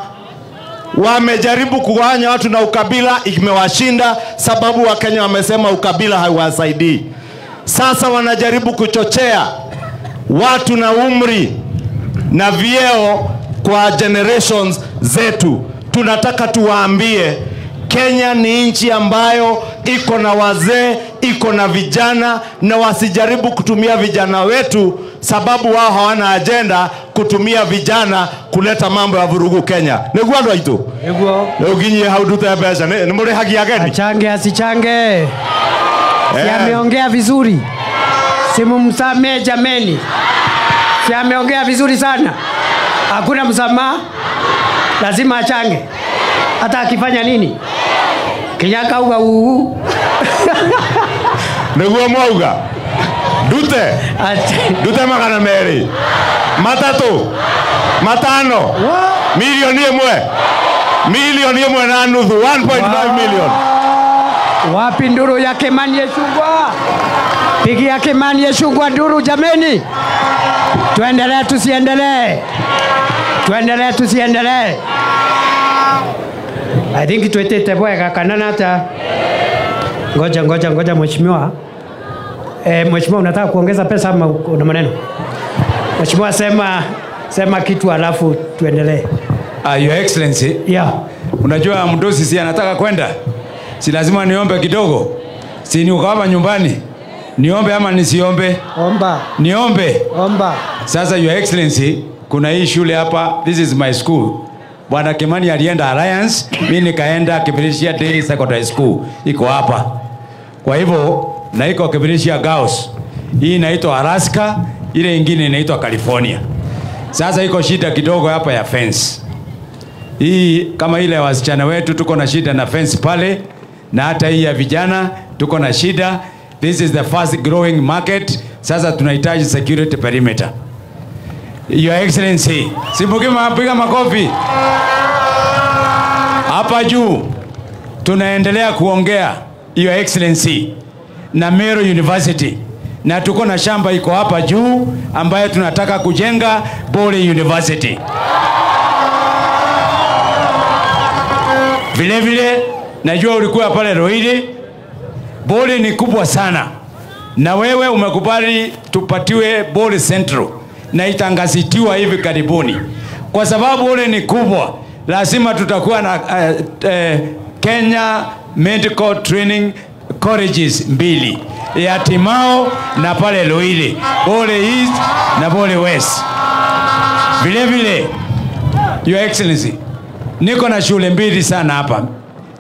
Wamejaribu kugawanya watu na ukabila, imewashinda sababu Wakenya wamesema ukabila hauwasaidii. Sasa wanajaribu kuchochea watu na umri na vyeo kwa generations zetu. Tunataka tuwaambie Kenya ni nchi ambayo iko na wazee, iko na vijana, na wasijaribu kutumia vijana wetu sababu wao hawana agenda kutumia vijana kuleta mambo ya vurugu Kenya. Neguo ndo itu. Neguo. Leo ginye haudute pesa ni muri haki yake. Achange asichange. Si ameongea vizuri. Simumsamee jameni. Si ameongea vizuri sana. Hakuna msamaha. Lazima achange. Hata akifanya nini? Kinyaka uga uu. Neguo mwauga. Dute magana meri. Matatu. Matano. Milioni mwe. Milioni mwe na nusu. 1.5 million. Wapi nduru ya Kimani Ichung'wah? Pigi ya Kimani Ichung'wah nduru jameni. Tuendelee tusiendelee. Tuendelee tusiendelee. I think tuetete bwega kanana hata. Ngoja mheshimiwa. Mheshimiwa unataka kuongeza pesa ama una maneno? Mheshimiwa sema kitu alafu tuendelee. Your Excellency. Yeah. Unajua mdosi si anataka kwenda. Si lazima niombe kidogo. Si ni ukawa nyumbani. Niombe ama nisiombe? Omba. Niombe. Omba. Sasa Your Excellency, kuna hii shule hapa. This is my school. Bwana Kimani alienda Alliance, mimi nikaenda Kibirishia Day Secondary School. Iko hapa. Kwa hivyo na iko Kibirishia Girls. Hii inaitwa Alaska, ile nyingine inaitwa California. Sasa iko shida kidogo hapa ya fence. Hii kama ile ya wasichana wetu tuko na shida na fence pale, na hata hii ya vijana tuko na shida. This is the fast growing market. Sasa tunahitaji security perimeter. Your Excellency, simukima piga makofi. Hapa juu tunaendelea kuongea Your Excellency na Meru University, na tuko na shamba iko hapa juu ambayo tunataka kujenga Bole University. Vile najua ulikuwa pale Rohili. Bole ni kubwa sana, na wewe umekubali tupatiwe Bole Central, na itangazitiwa hivi karibuni. Kwa sababu Bole ni kubwa, lazima tutakuwa na Kenya Medical Training Colleges mbili, ya Timao na pale Rohili, Bole East na Bole West. Vile Your Excellency, niko na shule mbili sana hapa,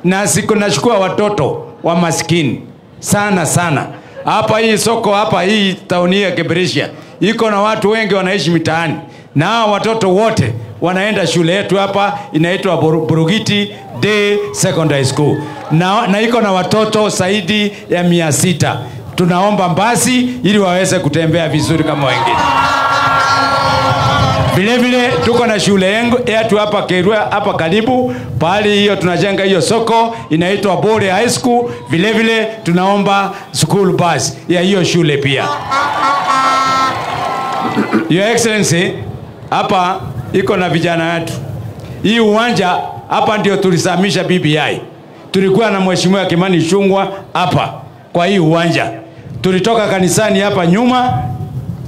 na siku nachukua watoto wa maskini sana hapa. Hii soko hapa, hii tauni ya Kibirishia iko na watu wengi wanaishi mitaani, na hao watoto wote wanaenda shule yetu hapa inaitwa Burugiti Day Secondary School, na iko na watoto zaidi ya 600. Tunaomba basi ili waweze kutembea vizuri kama wengine. Vile tuko na shule yetu hapa Kerua hapa karibu pale, hiyo tunajenga hiyo soko inaitwa Bole High School. Vile tunaomba school bus ya hiyo shule pia. Your Excellency, hapa iko na vijana wetu. Hii uwanja hapa ndio tulisamisha BBI. Tulikuwa na Mheshimiwa Kimani Ichung'wah hapa kwa hii uwanja. Tulitoka kanisani hapa nyuma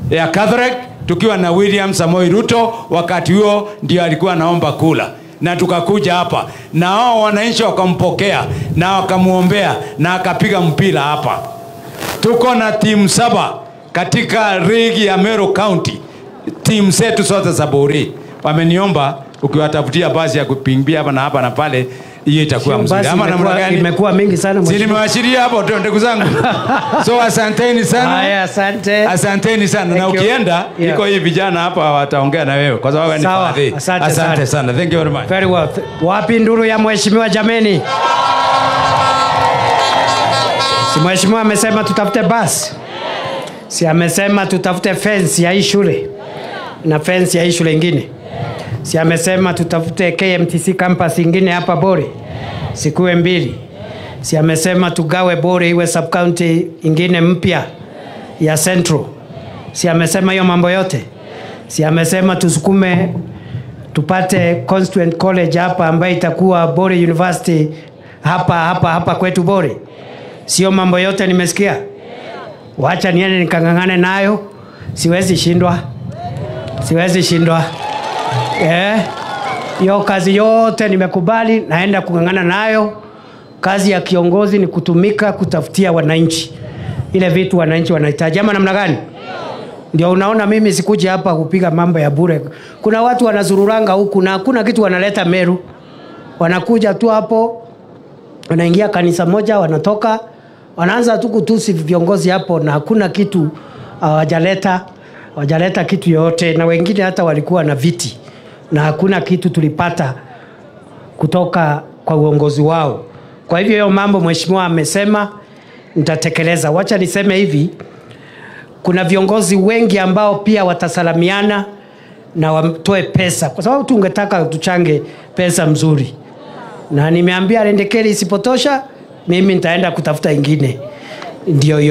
ya Catholic tukiwa na William Samoei Ruto, wakati huo ndio alikuwa anaomba kula, na tukakuja hapa na hao wananchi wakampokea na wakamuombea na akapiga mpira hapa. Tuko na timu 7 katika ligi ya Meru County. Timu zetu zote za Bore wameniomba ukiwatafutia basi ya kupimbia hapa na hapa na pale, hiyo itakuwa mzuri. Ama namna gani? Imekuwa mingi sana mheshimiwa. Nimewashiria hapo ndugu zangu. So asanteni sana. Haya, asante. Asanteni sana. Na ukienda iko hii vijana hapa wataongea na wewe kwa sababu ni fadhili. Asante sana. Thank you very much. Very well. Wapi nduru ya mheshimiwa jameni? Si mheshimiwa amesema tutafute basi? Si amesema tutafute fence ya hii shule na fence ya hii shule ingine? Si amesema tutafute KMTC campus ingine hapa Bore sikuwe 2? Si amesema tugawe Bore iwe sub county ingine mpya ya Central? Si amesema hiyo mambo yote? Si amesema tusukume tupate constituent college hapa ambayo itakuwa Bore University hapa kwetu Bore? Sio mambo yote nimesikia? Wacha niende nikangangane nayo. Siwezi shindwa. Hiyo kazi yote nimekubali, naenda kungangana nayo. Kazi ya kiongozi ni kutumika kutafutia wananchi ile vitu wananchi wanahitaji. Ama namna gani? Ndio unaona mimi sikuja hapa kupiga mambo ya bure. Kuna watu wanazururanga huku na hakuna kitu wanaleta Meru. Wanakuja tu hapo, wanaingia kanisa moja, wanatoka, wanaanza tu kutusi viongozi hapo na hakuna kitu hawajaleta kitu yote, na wengine hata walikuwa na viti na hakuna kitu tulipata kutoka kwa uongozi wao. Kwa hivyo hiyo mambo mheshimiwa amesema nitatekeleza. Wacha niseme hivi, kuna viongozi wengi ambao pia watasalamiana na watoe pesa, kwa sababu tungetaka tuchange pesa mzuri, na nimeambia Rendekeri isipotosha mimi nitaenda kutafuta ingine ndio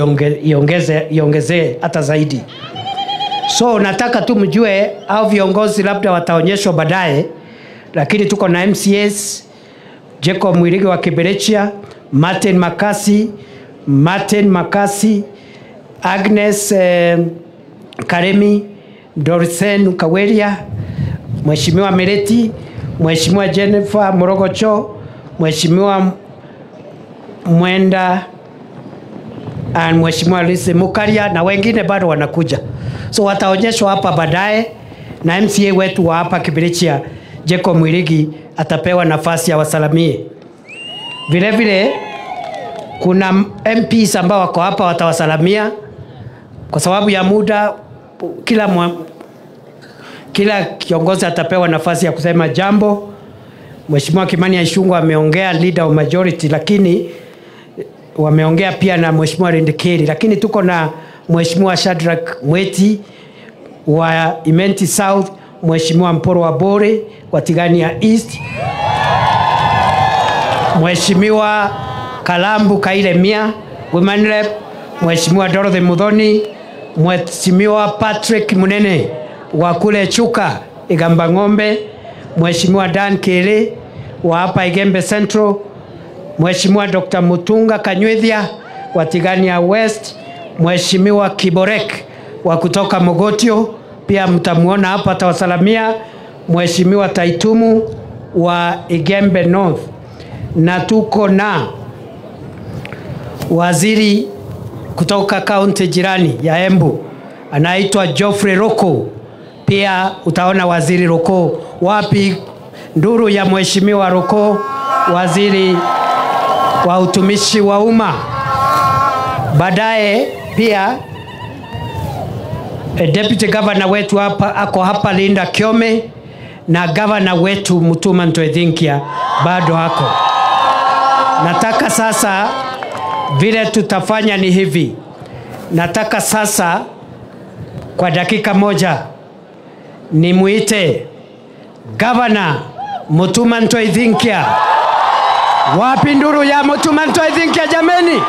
iongeze hata zaidi. So nataka tu mjue au viongozi labda wataonyeshwa baadaye, lakini tuko na MCS Jacob Mwirigi wa Kiberechia, Martin Makasi, Agnes Karemi, Dorisen Kaweria, Mheshimiwa Mereti, Mheshimiwa Jennifer Morogocho, Mheshimiwa Mwenda and Mheshimiwa Lise Mukaria, na wengine bado wanakuja. So wataonyeshwa hapa baadaye, na MCA wetu wa hapa Kiberechia Jacob Mwirigi atapewa nafasi ya wasalamie. Vile vile kuna MPs ambao wako hapa watawasalamia. Kwa sababu ya muda kila kiongozi atapewa nafasi ya kusema jambo. Mheshimiwa Kimani Ichung'wah ameongea, leader of majority, lakini wameongea pia na Mheshimiwa Rendekeri, lakini tuko na Mheshimiwa Shadrack Mweti wa Imenti South, Mheshimiwa Mporo wa Bore wa Tigania East, Mheshimiwa Kalambu Kaile Mia Women Rep, Mheshimiwa Dorothy Muthoni, Mheshimiwa Patrick Munene wa kule Chuka Igamba Ng'ombe, Mheshimiwa Dan Kele wa hapa Igembe Central, Mheshimiwa Dr. Mutunga Kanywithia wa Tigania West, Mheshimiwa Kiborek wa kutoka Mogotio pia mtamuona hapa atawasalamia, Mheshimiwa Taitumu wa Igembe North, na tuko na waziri kutoka kaunti jirani ya Embu anaitwa Geoffrey Roko. Pia utaona waziri Roko. Wapi nduru ya Mheshimiwa Roko, waziri wa utumishi wa umma? Baadaye pia deputy governor wetu hapa ako hapa Linda Kiome, na governor wetu Mutuma Ntwethinkia bado hako. Nataka sasa vile tutafanya ni hivi. Nataka sasa kwa dakika moja nimuite Governor Mutuma Ntwethinkia. Wapi nduru ya Mutuma Ntwethinkia jameni?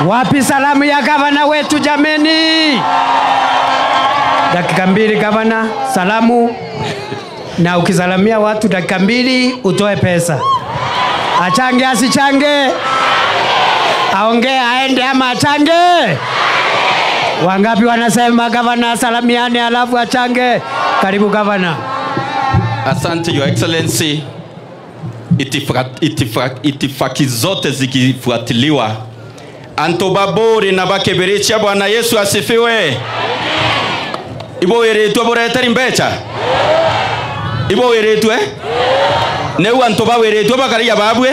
Wapi salamu ya governor wetu jameni? Dakika 2 governor, salamu. Na ukisalamia watu dakika 2 utoe pesa. Achange asichange? Aongee aende ama achange? Wangapi wanasema governor salamiane alafu achange? Karibu governor. Asante Your Excellency. Itifaki zote zikifuatiliwa, Antobabori na Bakeberechia, Bwana Yesu asifiwe. Ibo weretu aboreta rimbecha. Ibo weretu Neu Antoba weretu bakaria babwe.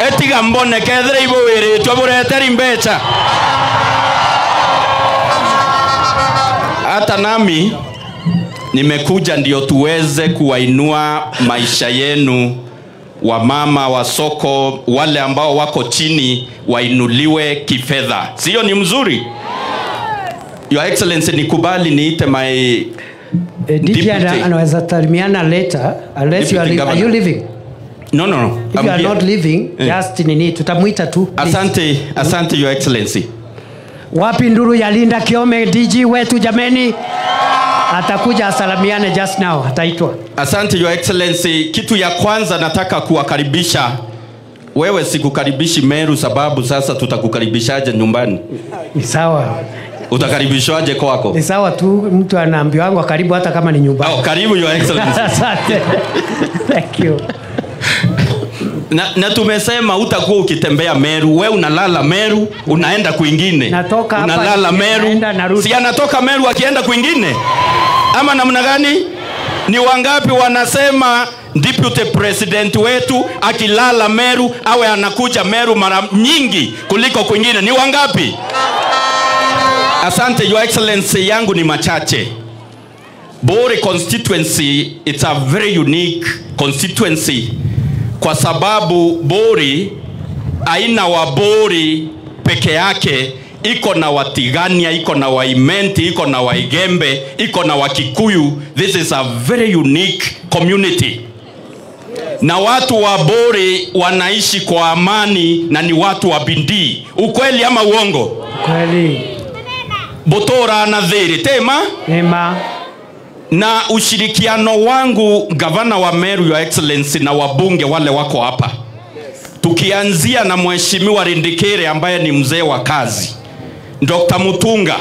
Etiga mbone kedre ibo weretu aboreta rimbecha. Hata nami nimekuja ndio tuweze kuwainua maisha yenu wamama wa soko, wale ambao wako chini wainuliwe kifedha. Sio ni mzuri? Your Excellency, nikubali niite my DJ anaweza talimiana later unless you are you leaving? No. If you are not leaving, just nini tutamuita tu. Asante Your Excellency. Wapi nduru ya Linda Kiome DG wetu jameni? Atakuja asalamiane just now, ataitwa. Asante Your Excellency. Kitu ya kwanza nataka kuwakaribisha. Wewe sikukaribishi Meru sababu sasa tutakukaribishaje nyumbani? Ni sawa. Utakaribishwaje kwako? Ni sawa tu, mtu anaambiwa wangu karibu hata kama ni nyumbani. Karibu Your Excellency. Asante. Thank you. Na tumesema utakuwa ukitembea Meru, wewe unalala Meru, unaenda kwingine. Natoka hapa unalala Meru. Si anatoka Meru akienda kwingine? Ama namna gani? Ni wangapi wanasema Deputy President wetu akilala Meru awe anakuja Meru mara nyingi kuliko kwingine? Ni wangapi? Asante Your Excellency, yangu ni machache. Bore constituency, it's a very unique constituency kwa sababu Bore aina wa Bore peke yake, iko na Watigania, iko na Waimenti, iko na Waigembe, iko na Wakikuyu. This is a very unique community. Na watu wa Bore wanaishi kwa amani na ni watu wa bidii. Ukweli ama uongo? Kweli. Botora na dhiri tema? Tema. Na ushirikiano wangu gavana wa Meru Your Excellency na wabunge wale wako hapa, tukianzia na mheshimiwa Rindikere ambaye ni mzee wa kazi, Dr. Mutunga,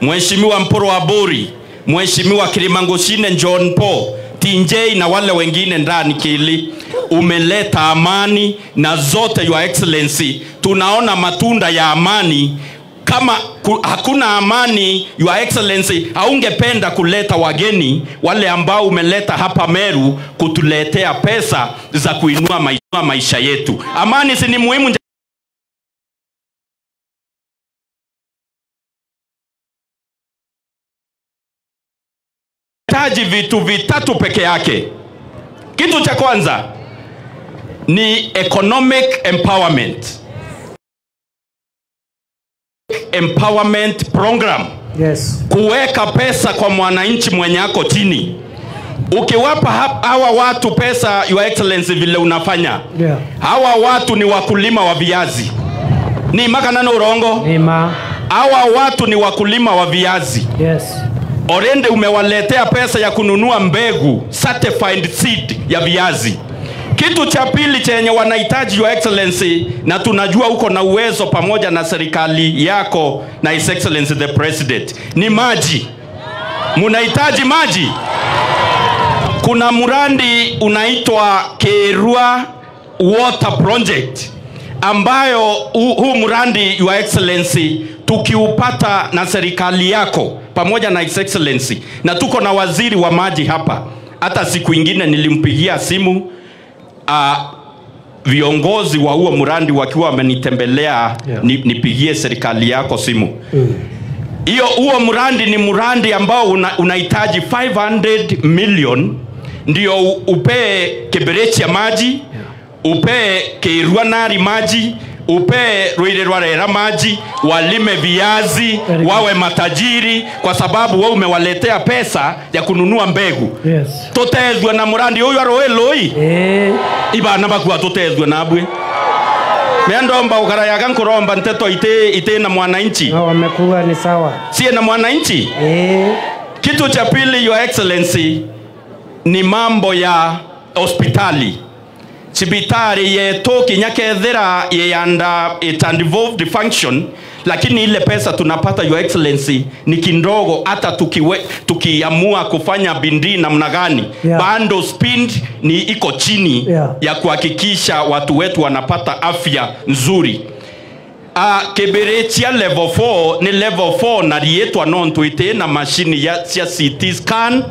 mheshimiwa Mporo wa Bori, mheshimiwa Kilimangoshine John Paul, TJ na wale wengine ndani Kili, umeleta amani na zote Your Excellency tunaona matunda ya amani. Kama hakuna amani Your Excellency, haungependa kuleta wageni wale ambao umeleta hapa Meru kutuletea pesa za kuinua maisha yetu. Amani si ni muhimu? Taji vitu vitatu peke yake. Kitu cha kwanza ni economic empowerment program. Yes. Kuweka pesa kwa mwananchi mwenye ako chini. Ukiwapa hawa watu pesa Your Excellency vile unafanya. Yeah. Hawa watu ni wakulima wa viazi. Ni makanano urongo? Nima. Hawa watu ni wakulima wa viazi. Yes. Orende umewaletea pesa ya kununua mbegu, certified seed ya viazi. Kitu cha pili chenye wanahitaji Your Excellency, na tunajua uko na uwezo pamoja na serikali yako na His Excellency the President, ni maji. Munahitaji maji. Kuna murandi unaitwa Kerua Water Project ambayo huu murandi Your Excellency tukiupata na serikali yako pamoja na His Excellency, na tuko na waziri wa maji hapa. Hata siku ingine nilimpigia simu viongozi wa huo murandi wakiwa wamenitembelea, nipigie serikali yako simu. Huo murandi ni murandi ambao unahitaji 500 million ndio upee Keberechi ya maji, upee Keiruanari maji, upee Ruirerwarera maji, walime viazi, wawe matajiri kwa sababu wewe umewaletea pesa ya kununua mbegu. Yes. Totezwe na murandi huyu aroeloi. Ibana bakwa totezwe nabwe. Meandomba ukaraya kankuromba nteto ite na mwananchi. Wamekuwa ni sawa. Sie na mwananchi? Kitu cha pili Your Excellency ni mambo ya hospitali. Sibitari yetu kinyakethera yeyanda involved function, lakini ile pesa tunapata Your Excellency ni kindogo hata tukiamua kufanya bindi namna gani. Bando speed ni iko chini ya kuhakikisha watu wetu wanapata afya nzuri. Keberechi ya level 4 ni level 4 na rietwa nontu ite na machine ya CT scan,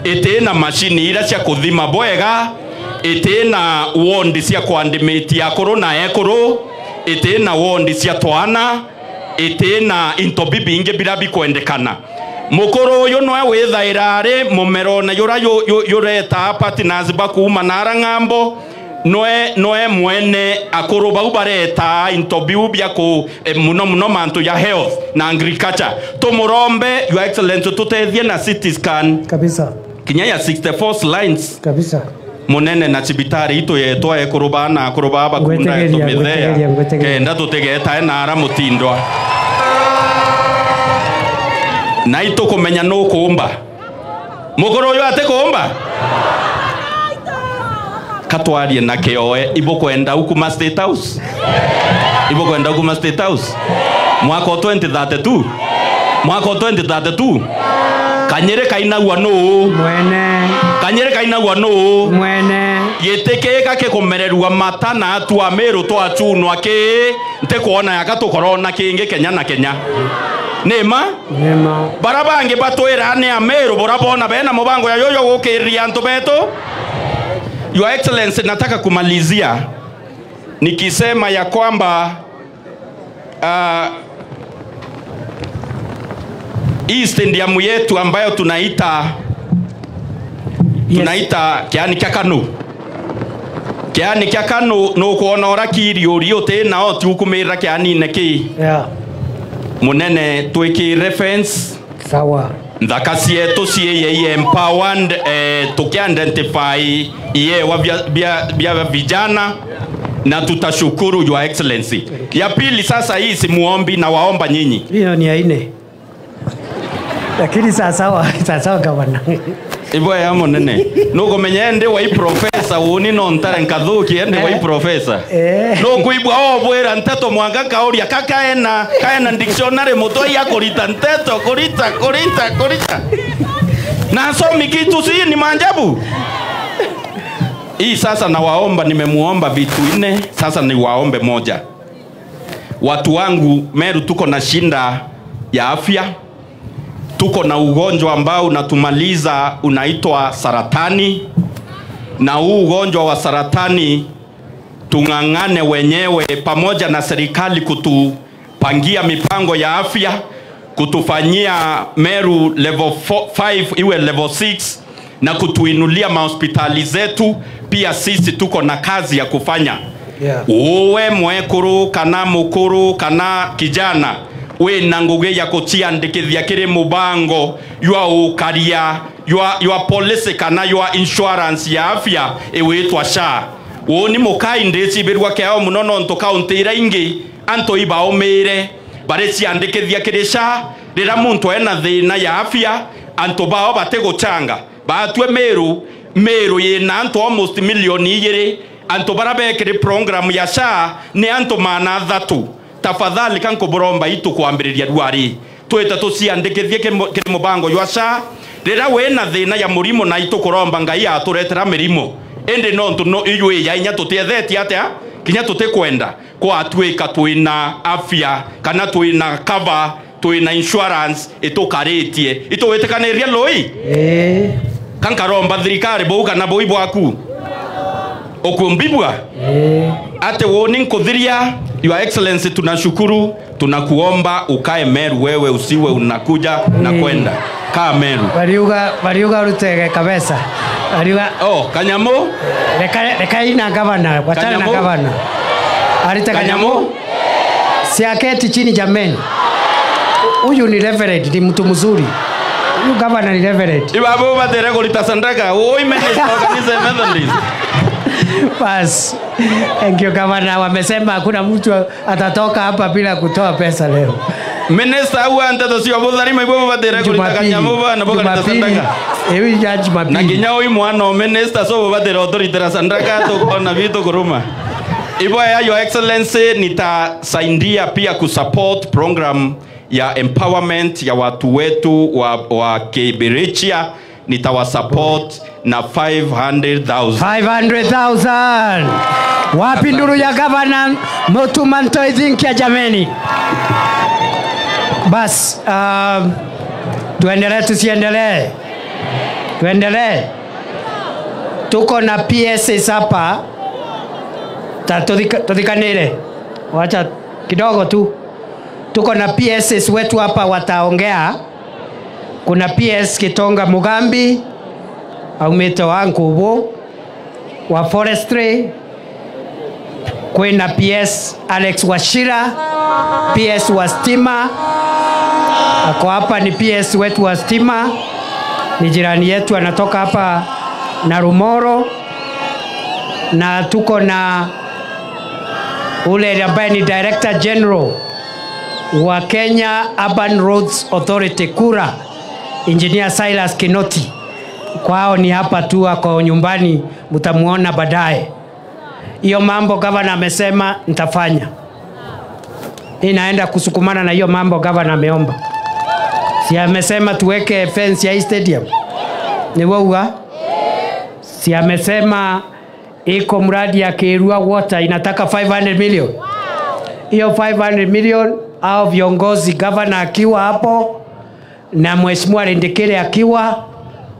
ite na machine ira cia kuthima bwega, ite na wondi cia kwandimiti ya corona ekoro, ite na wondi cia twana, ite na intobibi inge birabi kwendekana. Mukoro yo no wethairare mumero na yura yoreta partners bakuma na rangambo noe mwene akoroba ubareta interview bya ko muno manto ya health na agriculture tomorombe your excellency tutethie na CT scan kabisa kinya ya 64 lines kabisa munene na cibitari ito yetwa ekoroba na akoroba bakunda tumithea kenda tutegeta na ara mutindwa na ito kumenya no kumba mugoro yo ate kumba katwarie na keoe ibo kwenda ukuma State House mwaka 2032 kanyere kainagwa no mwene yetekeka ke komererwa mata na atu amero to achunwa ke nte kuona yakato corona kinge Kenya na Kenya nema barabange batwera ne amero borabona bena mubango ya yoyo gokeria nto beto. Your Excellency, nataka kumalizia nikisema ya kwamba hii stadium yetu ambayo tunaita kiani kya Kanu no kuona ora kirio riote na oti ukumira kiani neki munene twiki reference sawa ndakasi yetu siye empowered tukiidentify iye wa bia vijana na tutashukuru Your Excellency. Ya pili sasa hii simuombi na waomba nyinyi. Hiyo ni ya 4. Lakini sawa gavana. Ibo ya monene. Nuko menyende wa professor woni no ntare nkathuki ende wa professor. No kuibwa bwera nteto mwanga kauria kaena dictionary moto ya korita nteto korita. Na somi kitu si ni maajabu. Hii sasa na waomba nimemuomba vitu 4 sasa ni waombe moja. Watu wangu Meru tuko na shinda ya afya. Tuko na ugonjwa ambao unatumaliza unaitwa saratani. Na huu ugonjwa wa saratani tungangane wenyewe pamoja na serikali kutupangia mipango ya afya, kutufanyia Meru level 5 iwe level 6 na kutuinulia mahospitali zetu. Pia sisi tuko na kazi ya kufanya. Uwe mwekuru kana mukuru kana kijana we nanguge ya kuciandikithia kiri mubango yua ukaria yua policy kana yua insurance ya afya iwitwa SHA. Woni mukai ndeci birwa keo munono nto county ingi anto ibao mere bareci andikithia kiri SHA rira muntu ena thina ya afya anto bao batego changa batwe Meru yena anto almost milioni 2 anto barabe kiri program ya SHA ni anto mana 3. Tafadhali kanko boromba itu kuambiriria duari tweta tuciandikithie kiri mubango ywa SHA rira wena thina ya murimo na itu kuromba ngai aturetera mirimo ende no ntu no iwe ya inya tutetheti atia kinya tutikwenda kwa atwika twina afya kana twina cover twina insurance itukaritie ituwetekaniria loi kankaromba thirikari bouka na boibo aku okumbibwa ate woni nkuthiria. Your Excellency, tunashukuru, tunakuomba ukae Meru, wewe usiwe unakuja na kwenda kaa Meru. Bariuga rutege kabisa bariuga Kanyamo reka ina gavana watana na gavana alita Kanyamo siaketi chini jameni. Huyu ni reverend, ni mtu mzuri. Huyu gavana ni reverend. Ibabo batere golita sandaka oi minister organize Methodist. Bas. Thank you gavana, wamesema hakuna mtu atatoka hapa bila kutoa pesa leo. Minister huwa ntato sio bodhari maibo batere golita Kanyamo bana boka golita sandaka. Ewi judge mapili. Na kinyao imwana minister so batere authority sandaka to kona vitu kuruma. Ibo ya Your Excellency, nitasaidia pia kusupport program ya empowerment ya watu wetu wa Kibirichia. Nitawasupport na 500,000. Wapi nduru ya gavana Mutumanto idhinkia jameni. Bas tuendelee tusiendelee. Tuendelee. Tuko na PSS hapa. Tuthikanire. Wacha kidogo tu. Tuko na PSS wetu hapa wataongea. Kuna PS Kitonga Mugambi, aumete wa Nkubo, wa Forestry, Kwena PS Alex Washira, PS wa stima. Ako hapa ni PS wetu wa stima. Ni jirani yetu, anatoka hapa na Rumoro. Na tuko na ule ambaye ni Director General wa Kenya Urban Roads Authority Kura, Engineer Silas Kinoti. Kwao ni hapa tu, ako nyumbani, mtamuona baadaye. Hiyo mambo gavana amesema nitafanya. Inaenda kusukumana na hiyo mambo gavana ameomba. Si amesema tuweke fence ya stadium? Ni wewe? Si amesema iko mradi ya Kirua Water inataka 500 million? Hiyo 500 million au viongozi, gavana akiwa hapo na mheshimiwa Rendekere akiwa,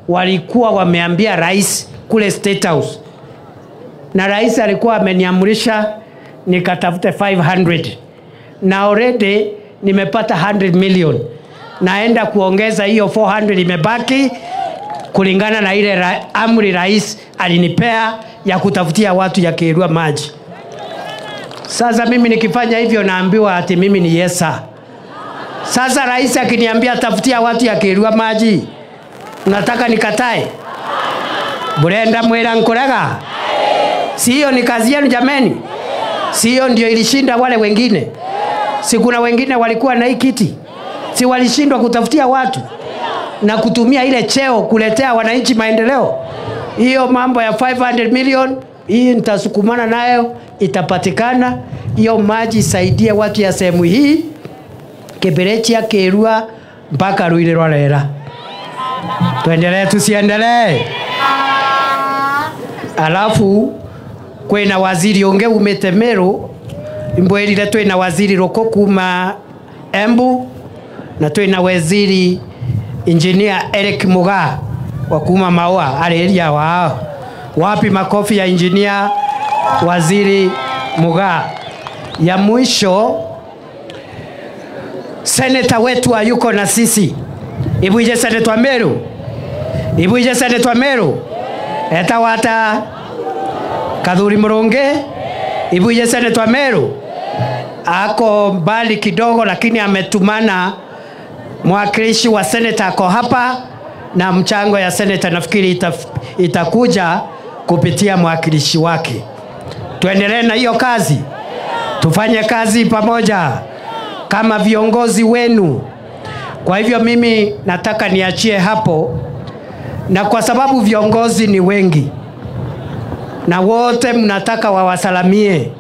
walikuwa wameambia rais kule State House, na rais alikuwa ameniamrisha nikatafute 500, na already nimepata 100 million. Naenda kuongeza hiyo 400 imebaki kulingana na ile amri rais alinipea ya kutafutia watu ya Kirua maji. Sasa mimi nikifanya hivyo naambiwa ati mimi ni yesa. Sasa rais akiniambia tafutia watu ya Kirua maji, unataka nikatae? Burenda mwera nkorega? Si hiyo ni kazi yenu jameni? Si hiyo ndio ilishinda wale wengine? Si kuna wengine walikuwa na hii kiti? Si walishindwa kutafutia watu na kutumia ile cheo kuletea wananchi maendeleo? Hiyo mambo ya 500 million hii nitasukumana nayo, itapatikana. Hiyo maji isaidie watu ya sehemu hii, Kiberechi ya Kirua mpaka Ruire Rorera. Tuendelee tusiendelee? Alafu kwena waziri onge umetemero imbwerire, twina waziri Roko kuma Embu, na twina waziri Engineer Eric Muga wa kuma Maua area wao. Wapi makofi ya engineer waziri Muga? Ya mwisho, senator wetu yuko na sisi. Ibuje senator Meru? Ibuje senator Meru? Eta wata Kadhuri Muronge? Ibuje senator Meru? Ako mbali kidogo, lakini ametumana mwakilishi wa senator ako hapa, na mchango ya senator nafikiri itakuja kupitia mwakilishi wake. Tuendelee na hiyo kazi. Tufanye kazi pamoja kama viongozi wenu. Kwa hivyo mimi nataka niachie hapo, na kwa sababu viongozi ni wengi na wote mnataka wawasalamie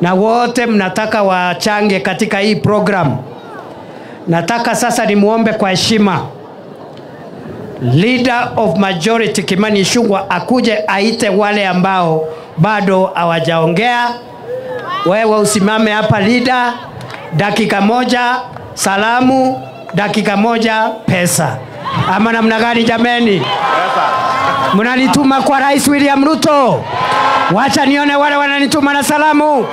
na wote mnataka wachange katika hii program, nataka sasa nimuombe kwa heshima Leader of Majority Kimani Ichung'wah akuje aite wale ambao bado hawajaongea. Wewe usimame hapa leader, dakika moja salamu, dakika moja pesa. Ama namna gani jameni? Mnanituma kwa Rais William Ruto? Wacha nione wale wananituma na salamu.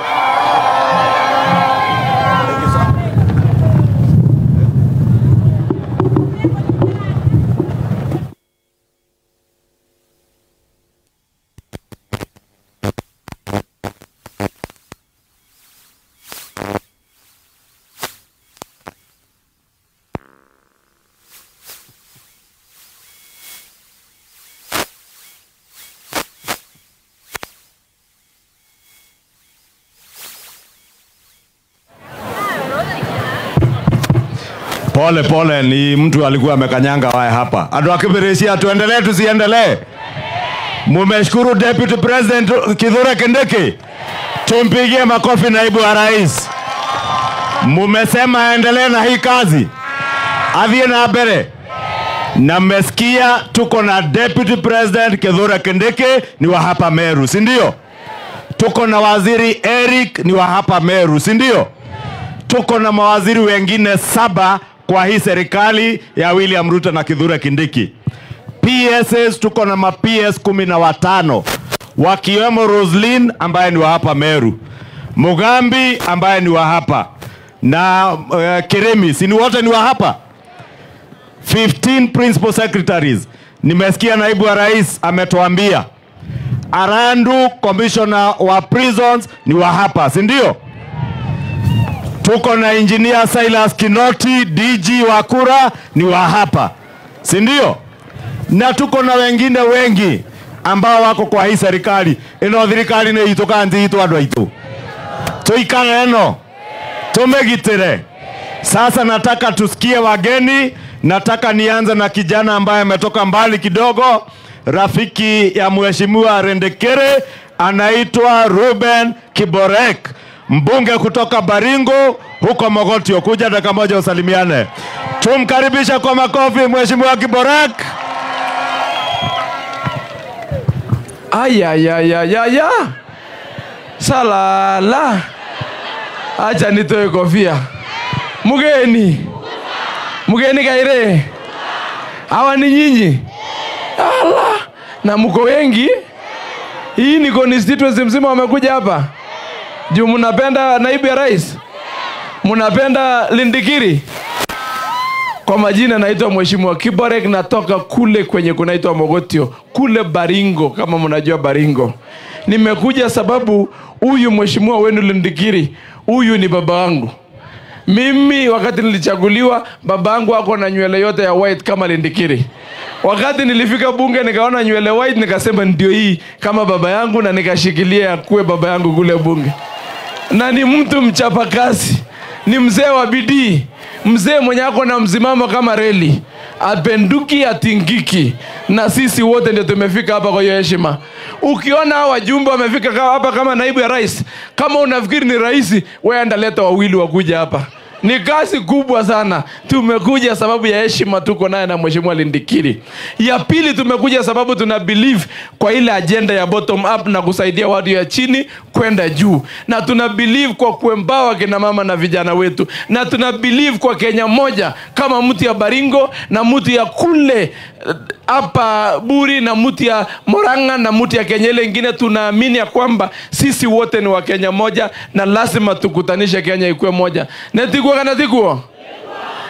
Pole pole, ni mtu alikuwa amekanyanga wae hapa. Ado akiberesia, tuendelee tusiendelee? Mumeshukuru Deputy President Kithure Kindiki? Tumpigie makofi naibu wa rais. Mumesema aendelee na hii kazi, adhie na mbele. Na mmesikia tuko na Deputy President Kithure Kindiki ni wa hapa Meru, si ndio? Tuko na waziri Eric ni wa hapa Meru, si ndio? Tuko na mawaziri wengine 7 kwa hii serikali ya William Ruto na Kithure Kindiki. PSS tuko na ma-PS 15 wakiwemo Roslyn ambaye ni wa hapa Meru, Mugambi ambaye ni wa hapa, na Kiremi, si ni wote ni wa hapa. 15 principal secretaries. Nimesikia naibu wa rais ametuambia Arandu, commissioner wa prisons ni wa hapa, si ndio? Tuko na engineer Silas Kinoti, DG wa Kura ni wa hapa, si ndio? Na tuko na wengine wengi ambao wako kwa hii serikali. Ino thirikari ni itu kanzi itu andu aitu. Tuikane eno. Tumegitire. Sasa nataka tusikie wageni. Nataka nianze na kijana ambaye ametoka mbali kidogo, rafiki ya mheshimiwa Rendekere, anaitwa Ruben Kiborek, mbunge kutoka Baringo huko Mogotio. Kuja dakika moja usalimiane. Tumkaribisha kwa makofi mheshimiwa Kiborek. Aya. Salala. Acha nitoe kofia. Mugeni kaire. Hawa ni nyinyi. Allah. Na mko wengi. Hii ni constituency mzima wamekuja hapa. Juu mnapenda naibu ya rais. Mnapenda Lindikiri. Kwa majina naitwa mheshimiwa Kiborek, natoka kule kwenye kunaitwa Mogotio, kule Baringo, kama mnajua Baringo. Nimekuja sababu huyu mheshimiwa wenu Lindikiri, huyu ni baba wangu. Mimi wakati nilichaguliwa, baba wangu wako na nywele yote ya white kama Lindikiri. Wakati nilifika bunge nikaona nywele white, nikasema ndio hii kama baba yangu, na nikashikilia kuwe baba yangu kule bunge. Na ni mtu mchapakazi, ni mzee wa bidii, mzee mwenye ako na msimamo kama reli, apenduki atingiki, na sisi wote ndio tumefika hapa kwa hiyo heshima. Ukiona hawa wajumbe wamefika hapa kama naibu ya rais, kama unafikiri ni rais, wewe andaleta wawili wakuja hapa. Ni kazi kubwa sana. Tumekuja sababu ya heshima tuko naye na mheshimiwa Lindikiri. Ya pili, tumekuja sababu tuna believe kwa ile agenda ya bottom up na kusaidia watu ya chini kwenda juu. Na tuna believe kwa kuempower kina mama na vijana wetu. Na tuna believe kwa Kenya moja kama mtu ya Baringo na mtu ya kule hapa Buri na mtu ya Moranga na mtu ya Kenya ile ingine. Tunaamini ya kwamba sisi wote ni wa Kenya moja na lazima tukutanishe Kenya ikuwe moja.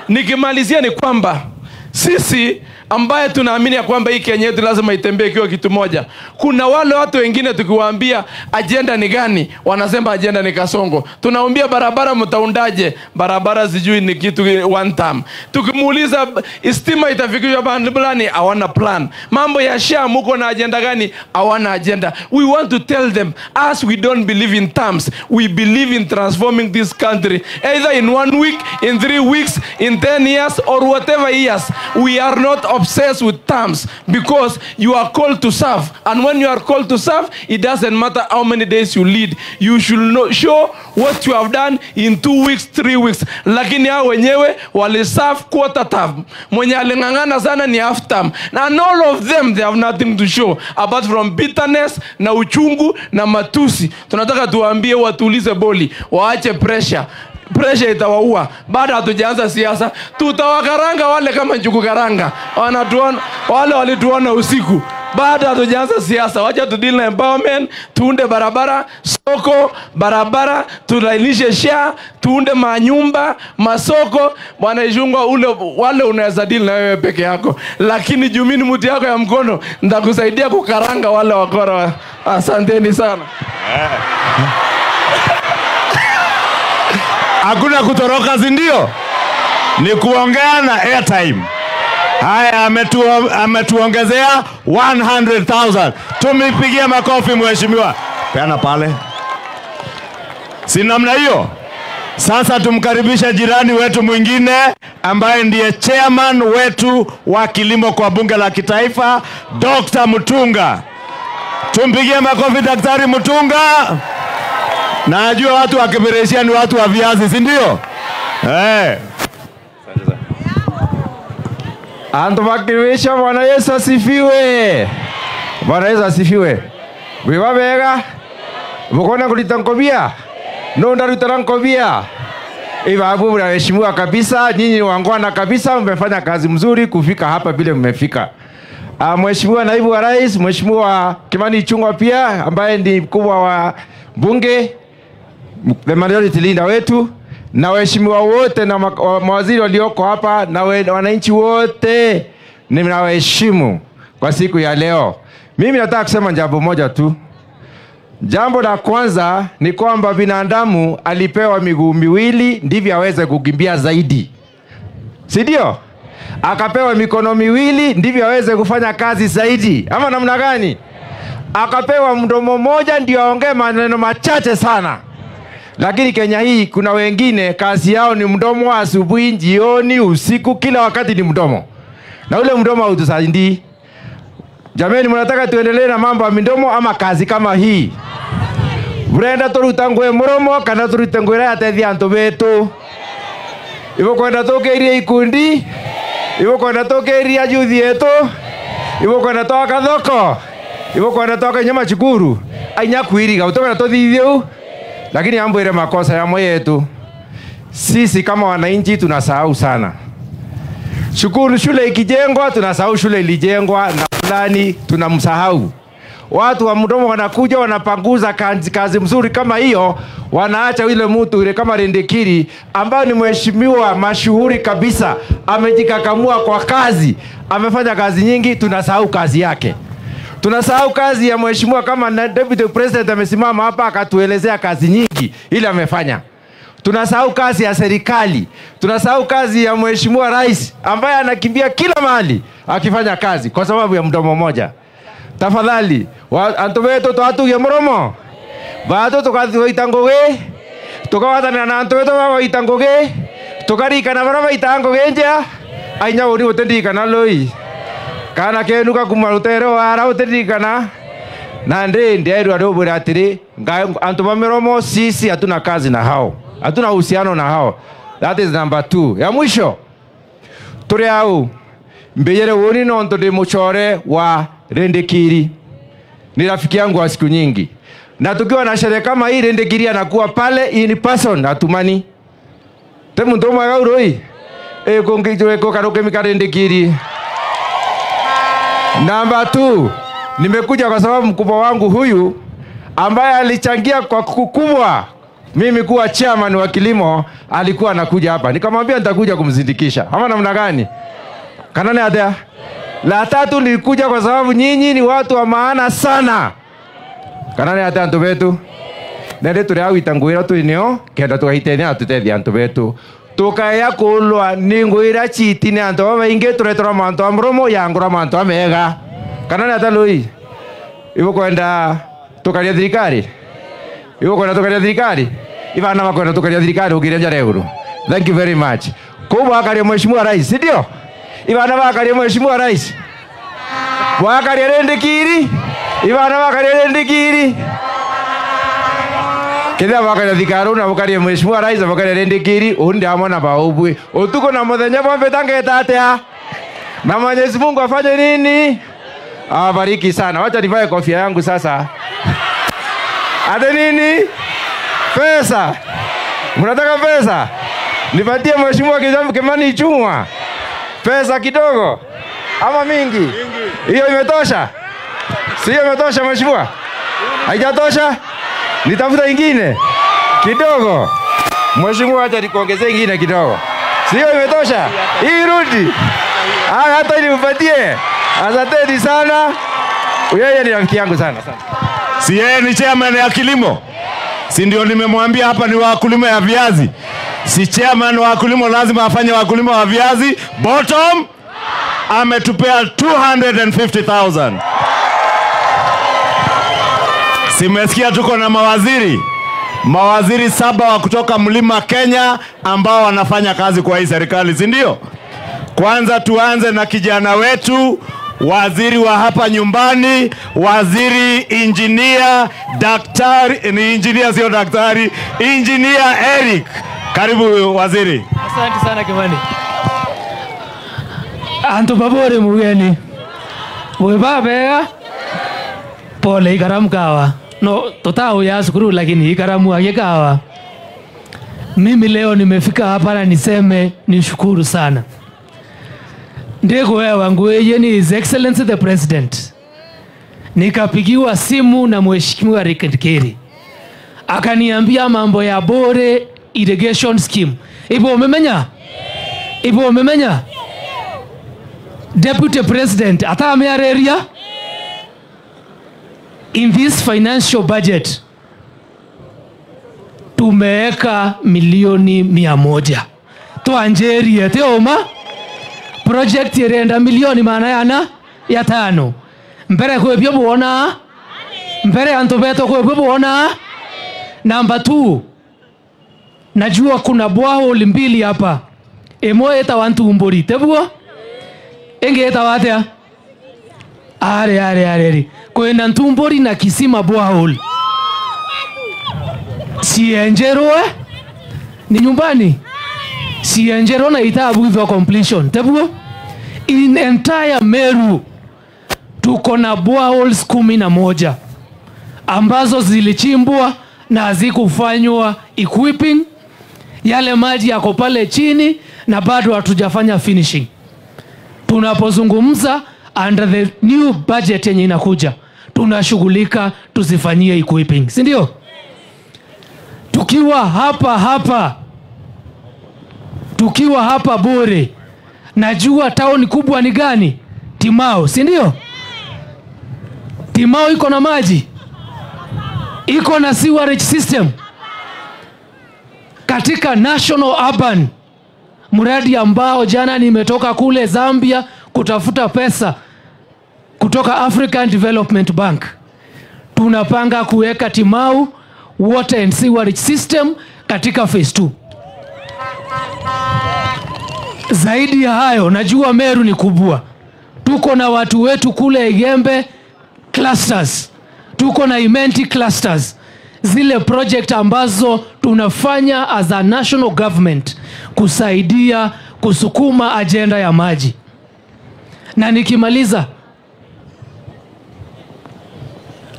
Nikimalizia ni kwamba sisi ambaye tunaamini ya kwamba hii Kenya yetu lazima itembee ikiwa kitu moja. Kuna wale watu wengine tukiwaambia agenda ni gani, wanasema agenda ni Kasongo. Tunaambia barabara mtaundaje, barabara sijui ni kitu one time. Tukimuuliza stima itafikishwa bandi fulani, hawana plan. Mambo ya SHA mko na agenda gani, hawana agenda. We want to tell them, as we don't believe in terms, we believe in transforming this country, either in 1 week, in 3 weeks, in 10 years or whatever years. We are not obsessed with terms, because you are called to serve, and when you are called to serve, it doesn't matter how many days you lead. You should show what you have done in 2 weeks, 3 weeks. Lakini hao wenyewe wali serve quarter term, mwenye alingangana sana ni half term, and all of them they have nothing to show apart from bitterness na uchungu na matusi. Tunataka tuwaambie watulize boli, waache pressure. Pressure itawaua. Baada hatujaanza siasa, tutawakaranga wale kama njugu karanga. Wanatuona wale walituona usiku. Baada hatujaanza siasa, wacha tu deal na empowerment, tuunde barabara, soko, barabara, tulainishe SHA, tuunde manyumba, masoko. Bwana Ijungwa, wale unaweza deal na wewe peke yako. Lakini jumini mti yako ya mkono, nitakusaidia kukaranga wale wakora. Asanteni sana. Hakuna kutoroka, si ndio? Ni kuongea na airtime. Haya, ametuongezea 100,000. Tumipigie makofi mheshimiwa. Peana pale. Si namna hiyo? Sasa tumkaribisha jirani wetu mwingine ambaye ndiye chairman wetu wa kilimo kwa bunge la kitaifa, Dr. Mutunga. Tumpigie makofi Daktari Mutunga. Najua watu wa Kiberesia ni watu wa viazi, si ndio? Antumakirisha. Bwana Yesu asifiwe. Bwana Yesu asifiwe. Wewe bega mkona kulitankobia no ndarutarankobia. Ibabu mheshimiwa kabisa, nyinyi wangwana kabisa, mmefanya kazi mzuri kufika hapa vile mmefika. Mheshimiwa naibu wa rais, Mheshimiwa Kimani Ichung'wah pia ambaye ni mkubwa wa bunge, the majority leader wetu, na waheshimiwa wote na mawaziri walioko hapa na wananchi wote, ninawaheshimu kwa siku ya leo. Mimi nataka kusema jambo moja tu. Jambo la kwanza ni kwamba binadamu alipewa miguu miwili ndivyo aweze kukimbia zaidi. Si ndio? Akapewa mikono miwili ndivyo aweze kufanya kazi zaidi. Ama namna gani? Akapewa mdomo mmoja ndio aongee maneno machache sana. Lakini Kenya hii kuna wengine kazi yao ni mdomo wa asubuhi, jioni, usiku, kila wakati ni mdomo. Na ule mdomo hautusaidii. Jameni, mnataka tuendelee na mambo ya midomo ama kazi kama hii? Brenda turutangwe muromo kana turutangwe ateithia antu betu. Ibo kwenda tokeria ikundi, ibo kwenda tokeria youth yetu, ibo kwenda toka thoko, ibo kwenda toka nyama chukuru. Ainya kuiriga utoka tothithio. Lakini ambo ile makosa ya moyo yetu. Sisi kama wananchi tunasahau sana. Shule ikijengwa tunasahau shule ilijengwa na fulani tunamsahau. Watu wa mdomo wanakuja wanapanguza kazi mzuri kama hiyo, wanaacha yule mtu ile kama Rendekiri ambaye ni mheshimiwa mashuhuri kabisa, amejikakamua kwa kazi, amefanya kazi nyingi, tunasahau kazi yake. Tunasahau kazi ya mheshimiwa kama Deputy President amesimama hapa akatuelezea kazi nyingi ile amefanya. Tunasahau kazi ya serikali. Tunasahau kazi ya mheshimiwa rais ambaye anakimbia kila mahali akifanya kazi kwa sababu ya mdomo mmoja. Tafadhali, antu wetu tuatuge muromo. Bado tukaitangwe. Tukawatana na antu wetu waitangwe. Tukarika na baraba itango genja. Ainya uri utendika na loi. Kana kenuka kumarutero ara utendika na ndende airu adobura atiri antu ba muromo sisi hatuna kazi na hao. Hatuna uhusiano na hao. That is number 2. Ya mwisho. Turi hao. Mbeyere woni nonto de muchore wa Rendekiri. Ni rafiki yangu wa siku nyingi. Na tukiwa na sherehe kama hii Rendekiri anakuwa pale in person atumani. Temu ndoma ya uroi. Kongijo eko karoke mika Rendekiri. Number 2. Nimekuja kwa sababu mkubwa wangu huyu ambaye alichangia kwa kukubwa mimi kuwa chairman wa kilimo alikuwa anakuja hapa. Nikamwambia nitakuja kumzindikisha. Ama namna gani? Kanani atia? La 3 nilikuja kwa sababu nyinyi ni watu wa maana sana. Kanani atia antu betu? Nende turi au itangwira tu inio kenda tukahitenia atutethia antu betu. Tukaya kulwa ninguira chiti ni antu bainge turetora mantu amromo yangura mantu amega. Kanani atia lui? Ibo kwenda tukaria thirikari. Ibo kwenda tukaria thirikari. Ivana wakwenda tukaria thirikari ukirenja reguru. Thank you very much. Kuba akaria mheshimiwa rais, ndio? Ivana wakaria mheshimiwa rais. Wakaria Rendekiri. Ivana wakaria Rendekiri. Kenda wakaria thikaru na wakaria mheshimiwa rais wakaria Rendekiri undi amona baubwe. Utuko na muthenya bombe tangeta atia. Na Mwenyezi Mungu afanye nini? Awabariki sana. Wacha nivae kofia yangu sasa. Ade nini? Pesa. Mnataka pesa? Nipatie mheshimiwa Kimani Ichung'wah. Pesa kidogo ama mingi? Hiyo imetosha? Sio imetosha mheshimiwa? Haijatosha? Nitafuta ingine kidogo. Mheshimiwa acha nikuongezee ingine kidogo. Sio imetosha? Hii rudi. Hata ili upatie. Asanteni sana. Yeye ni rafiki yangu sana. Si yeye ni chairman ya kilimo? Si ndio nimemwambia hapa ni wakulima ya viazi? Si chairman wa wakulima lazima afanye wakulima wa viazi? Bottom ametupea 250,000. Simesikia tuko na mawaziri 7 wa kutoka Mlima Kenya ambao wanafanya kazi kwa hii serikali, si ndio? Kwanza tuanze na kijana wetu waziri wa hapa nyumbani, waziri engineer, daktari, ni engineer sio daktari, engineer Eric. Karibu waziri. Asante sana Kimani. Antu babore mugeni. Mwebabega. Pole ikaramu kawa. No, totao ya sukuru lakini ikaramu akikawa. Mimi leo nimefika hapa na niseme nishukuru sana. Ndego wangu yeye ni His Excellency the President. Nikapigiwa simu na mheshimiwa Rendekiri. Akaniambia mambo ya bore irrigation scheme. Ipo umemenya? Ipo umemenya? Deputy President atameareria in this financial budget tumeweka milioni 100 tuanjerie teoma project irenda milioni maana yana ya 5 mbere kwebyo buona mbere antobeto kwebyo buona. Number 2, najua kuna borehole 2 hapa, emo eta wantu mbori tebuo enge eta watea are kwenda Ntumbori na Kisima borehole sienjero ni nyumbani sienjero na itabu hivyo completion tebuo. In entire Meru tuko na boreholes 11 ambazo zilichimbwa na hazikufanywa equipping. Yale maji yako pale chini na bado hatujafanya finishing. Tunapozungumza under the new budget yenye inakuja tunashughulika tusifanyie equipping, si ndio? Tukiwa hapa bure, najua town kubwa ni gani? Timao, si ndio? Timao iko na maji, iko na sewerage system. Katika National Urban, mradi ambao jana nimetoka kule Zambia kutafuta pesa kutoka African Development Bank, tunapanga kuweka Timau water and sewerage system katika phase 2. Zaidi ya hayo, najua Meru ni kubwa, tuko na watu wetu kule Igembe clusters, tuko na Imenti clusters, zile project ambazo tunafanya as a national government kusaidia kusukuma agenda ya maji. Na nikimaliza,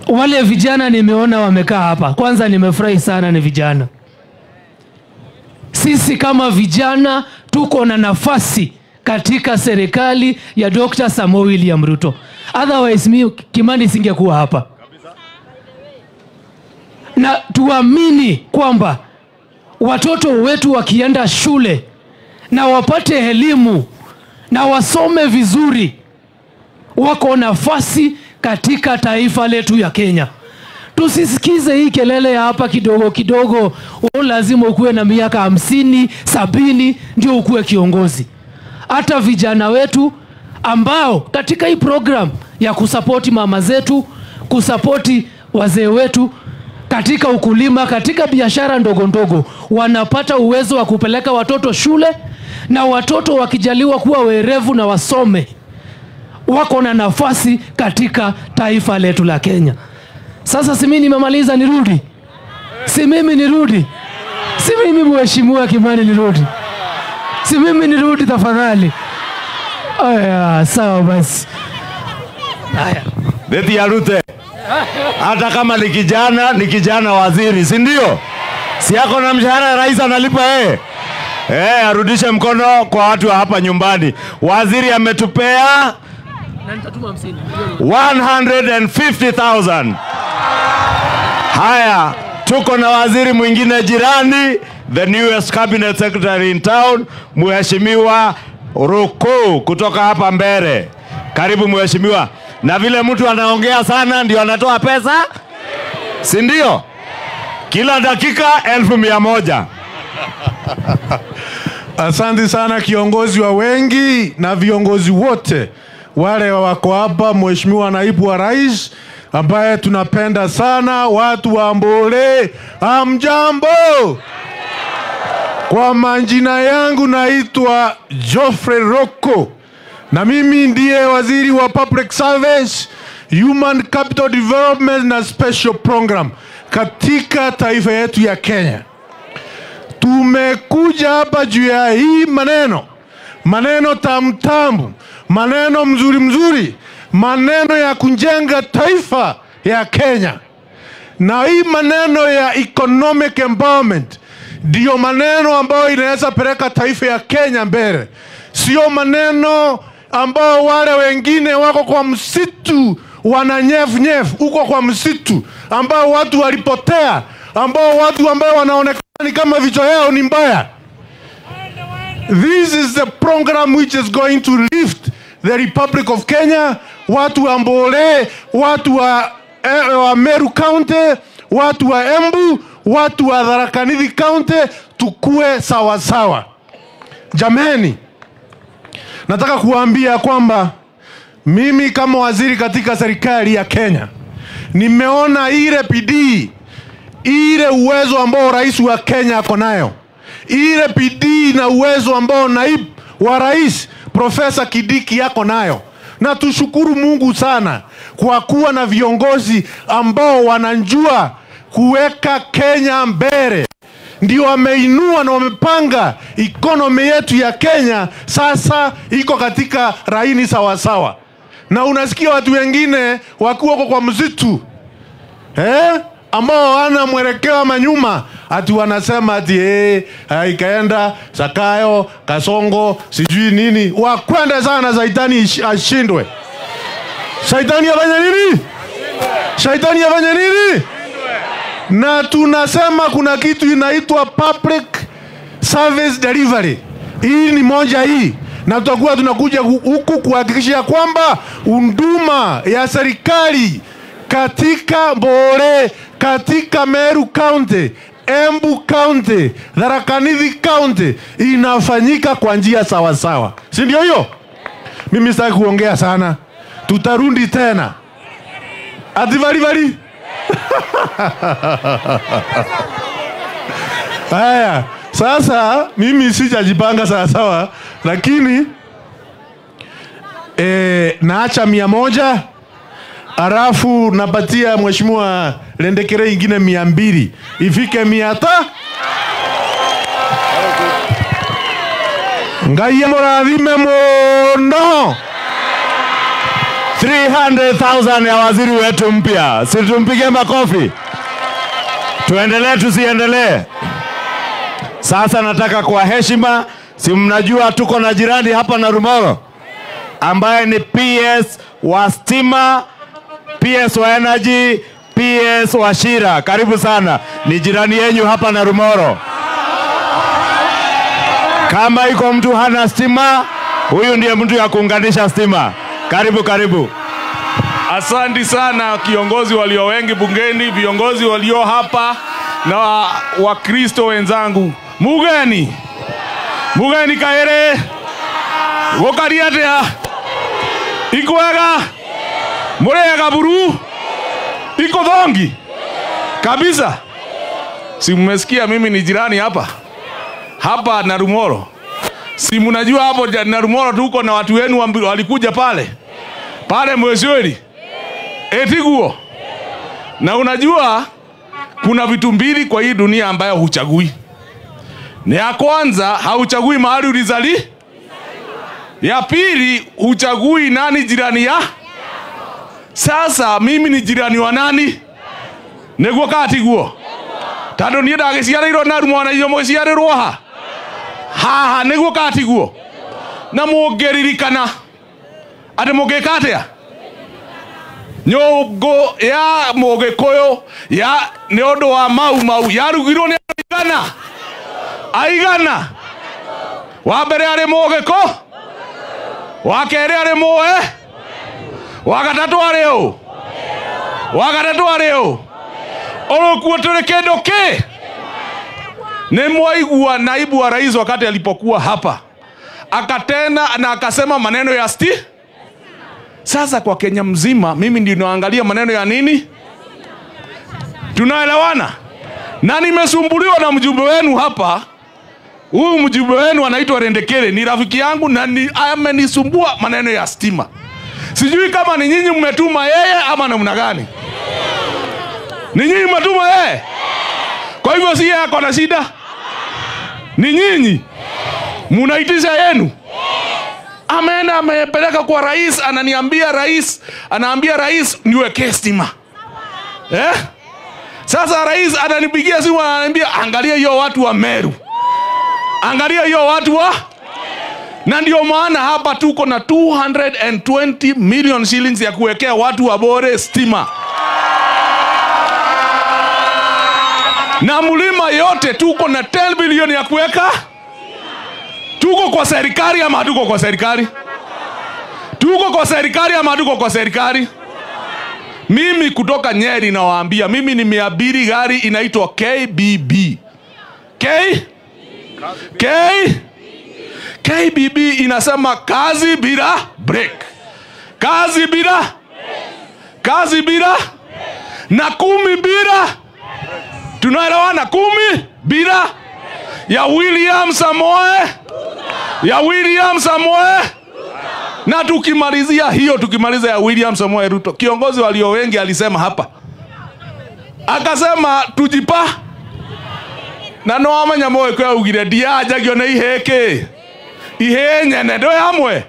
wale vijana nimeona wamekaa hapa, kwanza nimefurahi sana, ni vijana. Sisi kama vijana tuko na nafasi katika serikali ya Dr. Samoei William Ruto. Otherwise mimi Kimani singekuwa hapa. Na tuamini kwamba watoto wetu wakienda shule na wapate elimu na wasome vizuri, wako nafasi katika taifa letu ya Kenya. Tusisikize hii kelele ya hapa kidogo kidogo, lazima ukuwe na miaka 50, 70 ndio ukuwe kiongozi. Hata vijana wetu ambao katika hii program ya kusapoti mama zetu, kusapoti wazee wetu katika ukulima, katika biashara ndogo ndogo, wanapata uwezo wa kupeleka watoto shule, na watoto wakijaliwa kuwa werevu na wasome, wako na nafasi katika taifa letu la Kenya. Sasa si mimi nimemaliza nirudi? Si mimi nirudi? Si mimi mheshimiwa Kimani nirudi? Si mimi nirudi tafadhali? Aya, sawa basi. Aya. Deti arute. Hata kama ni kijana waziri, si ndio? Si yako na mshahara rais analipa yeye. Arudishe mkono kwa watu wa hapa nyumbani. Waziri ametupea 150,000. Haya, tuko na waziri mwingine jirani, the newest cabinet secretary in town, Mheshimiwa Roko kutoka hapa Mbere. Karibu mheshimiwa. Na vile mtu anaongea sana ndio anatoa pesa, si ndio? Kila dakika 1,100. Asante sana kiongozi wa wengi na viongozi wote wale wako hapa, mheshimiwa naibu wa rais ambaye tunapenda sana, watu wa Mbole, hamjambo? Kwa majina yangu naitwa Geoffrey Roko, na mimi ndiye waziri wa Public Service, Human Capital Development na Special Program katika taifa yetu ya Kenya. Tumekuja hapa juu ya hii maneno tamtamu, maneno mzuri, maneno ya kujenga taifa ya Kenya. Na hii maneno ya economic empowerment ndio maneno ambayo inaweza peleka taifa ya Kenya mbele. Sio maneno ambao wale wengine wako kwa msitu wananyefu huko kwa msitu, ambao watu walipotea, ambao watu ambao wanaonekana ni kama vichwa yao ni mbaya. This is the program which is going to lift the Republic of Kenya. Watu wa Mbole, watu wa wa Meru County, watu wa Embu, watu wa Tharaka Nithi County, tukue sawa sawa. Jameni, nataka kuambia kwamba mimi kama waziri katika serikali ya Kenya nimeona ile bidii, ile uwezo ambao rais wa Kenya ako nayo, ile bidii na uwezo ambao naibu wa rais Profesa Kindiki yako nayo. Na tushukuru Mungu sana kwa kuwa na viongozi ambao wanajua kuweka Kenya mbele. Ndio wameinua na wamepanga economy yetu ya Kenya sasa iko katika laini sawa sawa. Na unasikia watu wengine wakiwa kwa msitu ambao wana mwelekeo ama nyuma, ati wanasema ati ikaenda Sakayo, Kasongo, sijui nini. Wakwenda sana, Saitani ashindwe. Saitani afanye nini? Saitani afanye nini? Na tunasema kuna kitu inaitwa public service delivery. Hii ni moja hii. Na tutakuwa tunakuja huku kuhakikisha kwamba huduma ya serikali katika Mbore, katika Meru County, Embu County, Tharaka Nithi County inafanyika kwa njia sawa sawa. Si ndio hiyo? Mimi sitaki kuongea sana. Tutarudi tena. Ativari. Haya, sasa mimi sijajipanga sawa sawa, lakini naacha 100, alafu napatia mheshimiwa Lendekere ingine 200 ifike 100. Ngai amurathime muno. 300,000 ya waziri wetu mpya. Si tumpige makofi. Tuendelee tusiendelee? Sasa nataka kwa heshima, si mnajua tuko na jirani hapa na Rumoro ambaye ni PS wa stima, PS wa energy, PS wa Shira. Karibu sana. Ni jirani yenyu hapa na Rumoro. Kama iko mtu hana stima, huyu ndiye mtu ya kuunganisha stima. Karibu. Asante sana kiongozi walio wengi bungeni, viongozi walio hapa na Wakristo wenzangu. Mugeni kaere. Wokariatea. Ikuega. Murega buru. Iko dhongi. Kabisa. Si mmesikia mimi ni jirani hapa na Rumoro. Si mnajua hapo na Rumoro tuko na watu wenu walikuja pale Mwezweli. Etiguo. Na unajua kuna vitu mbili kwa hii dunia ambayo huchagui. Ni ya kwanza, hauchagui mahali ulizali. Ya pili, huchagui nani jirani ya. Sasa mimi ni jirani wa nani? Neguo katiguo. Tando niye ndagiciarĩirwo na Rumo na inyuĩ mũciarĩrwo haha neguo katiguo. Na mũngĩririkana atĩ mũngĩka atĩa? Nyũngũ ya Mũgĩkũyũ ya nĩ ũndũ wa mau yarugirwo nĩ aigana. Wa mbere arĩ Mũgĩkũ, wa kerĩ arĩ Mũe, wa gatatũ arĩ ũ? Orokuwa tuli kendo ke. Nimwaigua naibu wa rais wakati alipokuwa hapa. Akatena na akasema maneno ya sti. Sasa kwa Kenya mzima mimi ndio naangalia maneno ya nini? Tunaelewana? Na nimesumbuliwa na mjumbe wenu hapa. Huyu mjumbe wenu anaitwa Lendekere, ni rafiki yangu na amenisumbua maneno ya stima. Sijui kama ni nyinyi mmetuma yeye ama namna gani? Ni nyinyi mmetuma yeye? Kwa hivyo si yeye ako na shida? Ni nyinyi munaitisha yenu? Ameenda amepeleka kwa rais, anaambia rais niweke stima. Sasa rais ananipigia simu ananiambia angalia hiyo watu wa Meru. Angalia hiyo watu wa. Na ndio maana hapa tuko na 220 million shillings ya kuwekea watu wa Bore stima. Na Mlima yote tuko na 10 billion ya kuweka. Tuko kwa serikali ama hatuko kwa serikali? Tuko kwa serikali ama hatuko kwa serikali? Mimi kutoka Nyeri nawaambia, mimi nimeabiri gari inaitwa KBB. KBB inasema kazi bila break. Kazi bila na 10 bila. Tunaelewana? 10 bila ya William Samoei. Na tukimalizia hiyo, tukimaliza ya William Samoei Ruto, kiongozi walio wengi alisema hapa, akasema tujipa na no amanya moyo kwa ugire diajagio na ihenye ndo yamwe.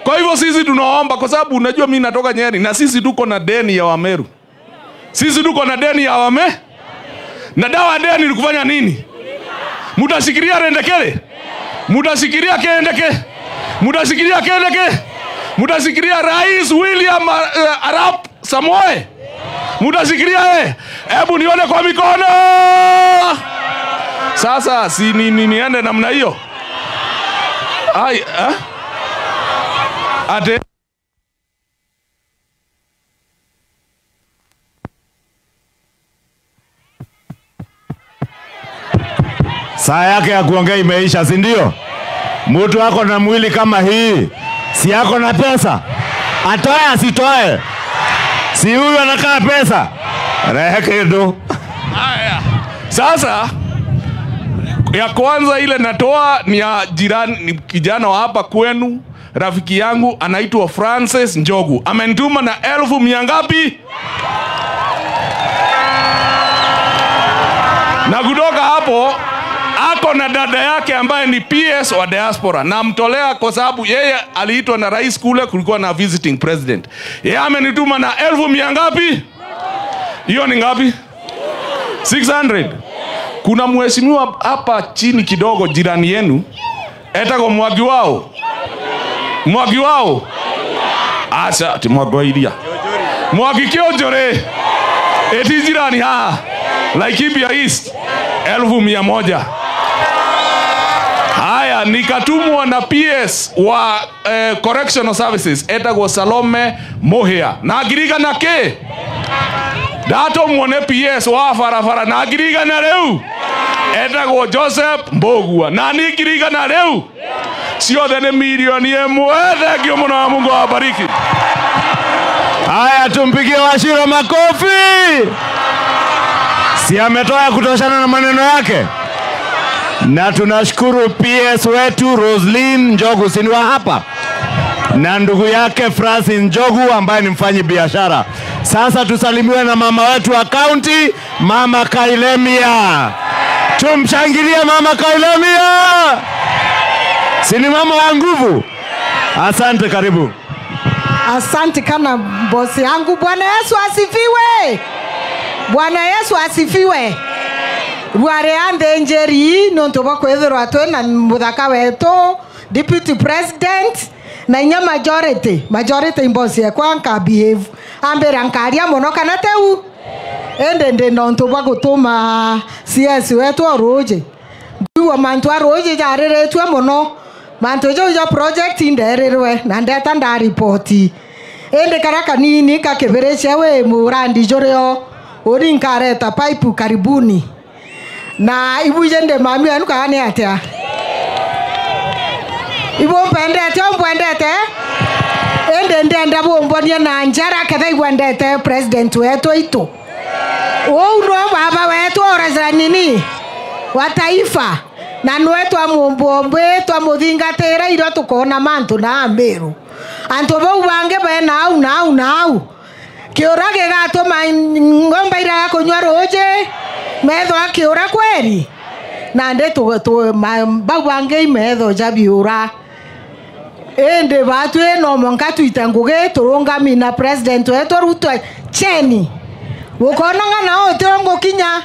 Kwa hivyo sisi tunaomba, kwa sababu unajua mimi natoka Nyeri na sisi tuko na deni ya Wameru. Na dawa deni ni kufanya nini? Mutashikilia Rendekele? Mutashikilia Kendeke? Mutashikilia Rais William Arap Samoei? Mutashikilia hebu nione kwa mikono. Sasa si niende namna hiyo. Ate saa yake ya kuongea imeisha, si ndio? Mtu wako na mwili kama hii, si yako na pesa, atoe asitoe, si huyu anakaa pesa rehekedo. Haya, sasa ya kwanza ile natoa ni ya jirani, ni kijana wa hapa kwenu, rafiki yangu anaitwa Francis Njogu, amenituma na 1,000 ngapi? Na kutoka hapo ako na dada yake ambaye ni PS wa diaspora, na mtolea kwa sababu yeye aliitwa na rais kule, kulikuwa na visiting president. Yeye amenituma na 1,000 ngapi? Hiyo ni ngapi? 600. Kuna mheshimiwa hapa chini kidogo, jirani yenu, etako Mwagi wao. Asa timwagwairia. Mwagi Kiojore. Eti jirani Laikipia East 1,100. Haya, nikatumwa na PS wa correctional services etako Salome Mohia. Na agiriga na ke? Dato mwone PS wa farafara na agiriga na reu etako Joseph Mbogua. Na agiriga na reu sio dhene milioni emwe. Thegio muno wa Mungu awabariki. Haya, tumpigie Wachira makofi. Si ametoa kutoshana na maneno yake. Na tunashukuru PS wetu Roslyn Njogu, si hapa, na ndugu yake Francis Njogu ambaye ni mfanyi biashara. Sasa tusalimiwe na mama wetu wa county, Mama Kailemia. Tumshangilie Mama Kailemia. Si ni mama wa nguvu. Asante, karibu. Asante kana bosi yangu. Bwana Yesu asifiwe. Bwana Yesu asifiwe. Rware ande njeri nonto bakwethero atwe na muthaka wetu deputy president na nya majority mbosi yakwa nka behave ambera nkaria muno kana teu ende nonto bagutuma CS wetu Roje duwa mantu Roje jareretwe muno mantu jo project indererwe na ndeta nda report ende karaka nini kakebereche we murandi joreo ori nkareta pipe karibuni na ibujende mami anu kaane atia ibompendete ende bombonia na njara kadai wandete president wetu ito uno baba wetu orazira nini wa taifa na nwetu amumbombe tu amuthingatira iro tukona mantu na ambiru antu bau bange be nau kiorage gato ngomba ira kunywa Roje metho akiura kweri na nde tu bau bange metho jabiura ende batu no monka tuitanguge turungami na president wetu Ruto cheni ukona ngana otongo kinya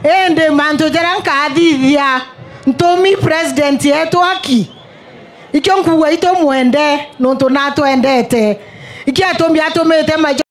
ende manto jeranka adithia ntomi president yetu aki ikyo nkuwa ito mwende no to nato endete iki atomi atomete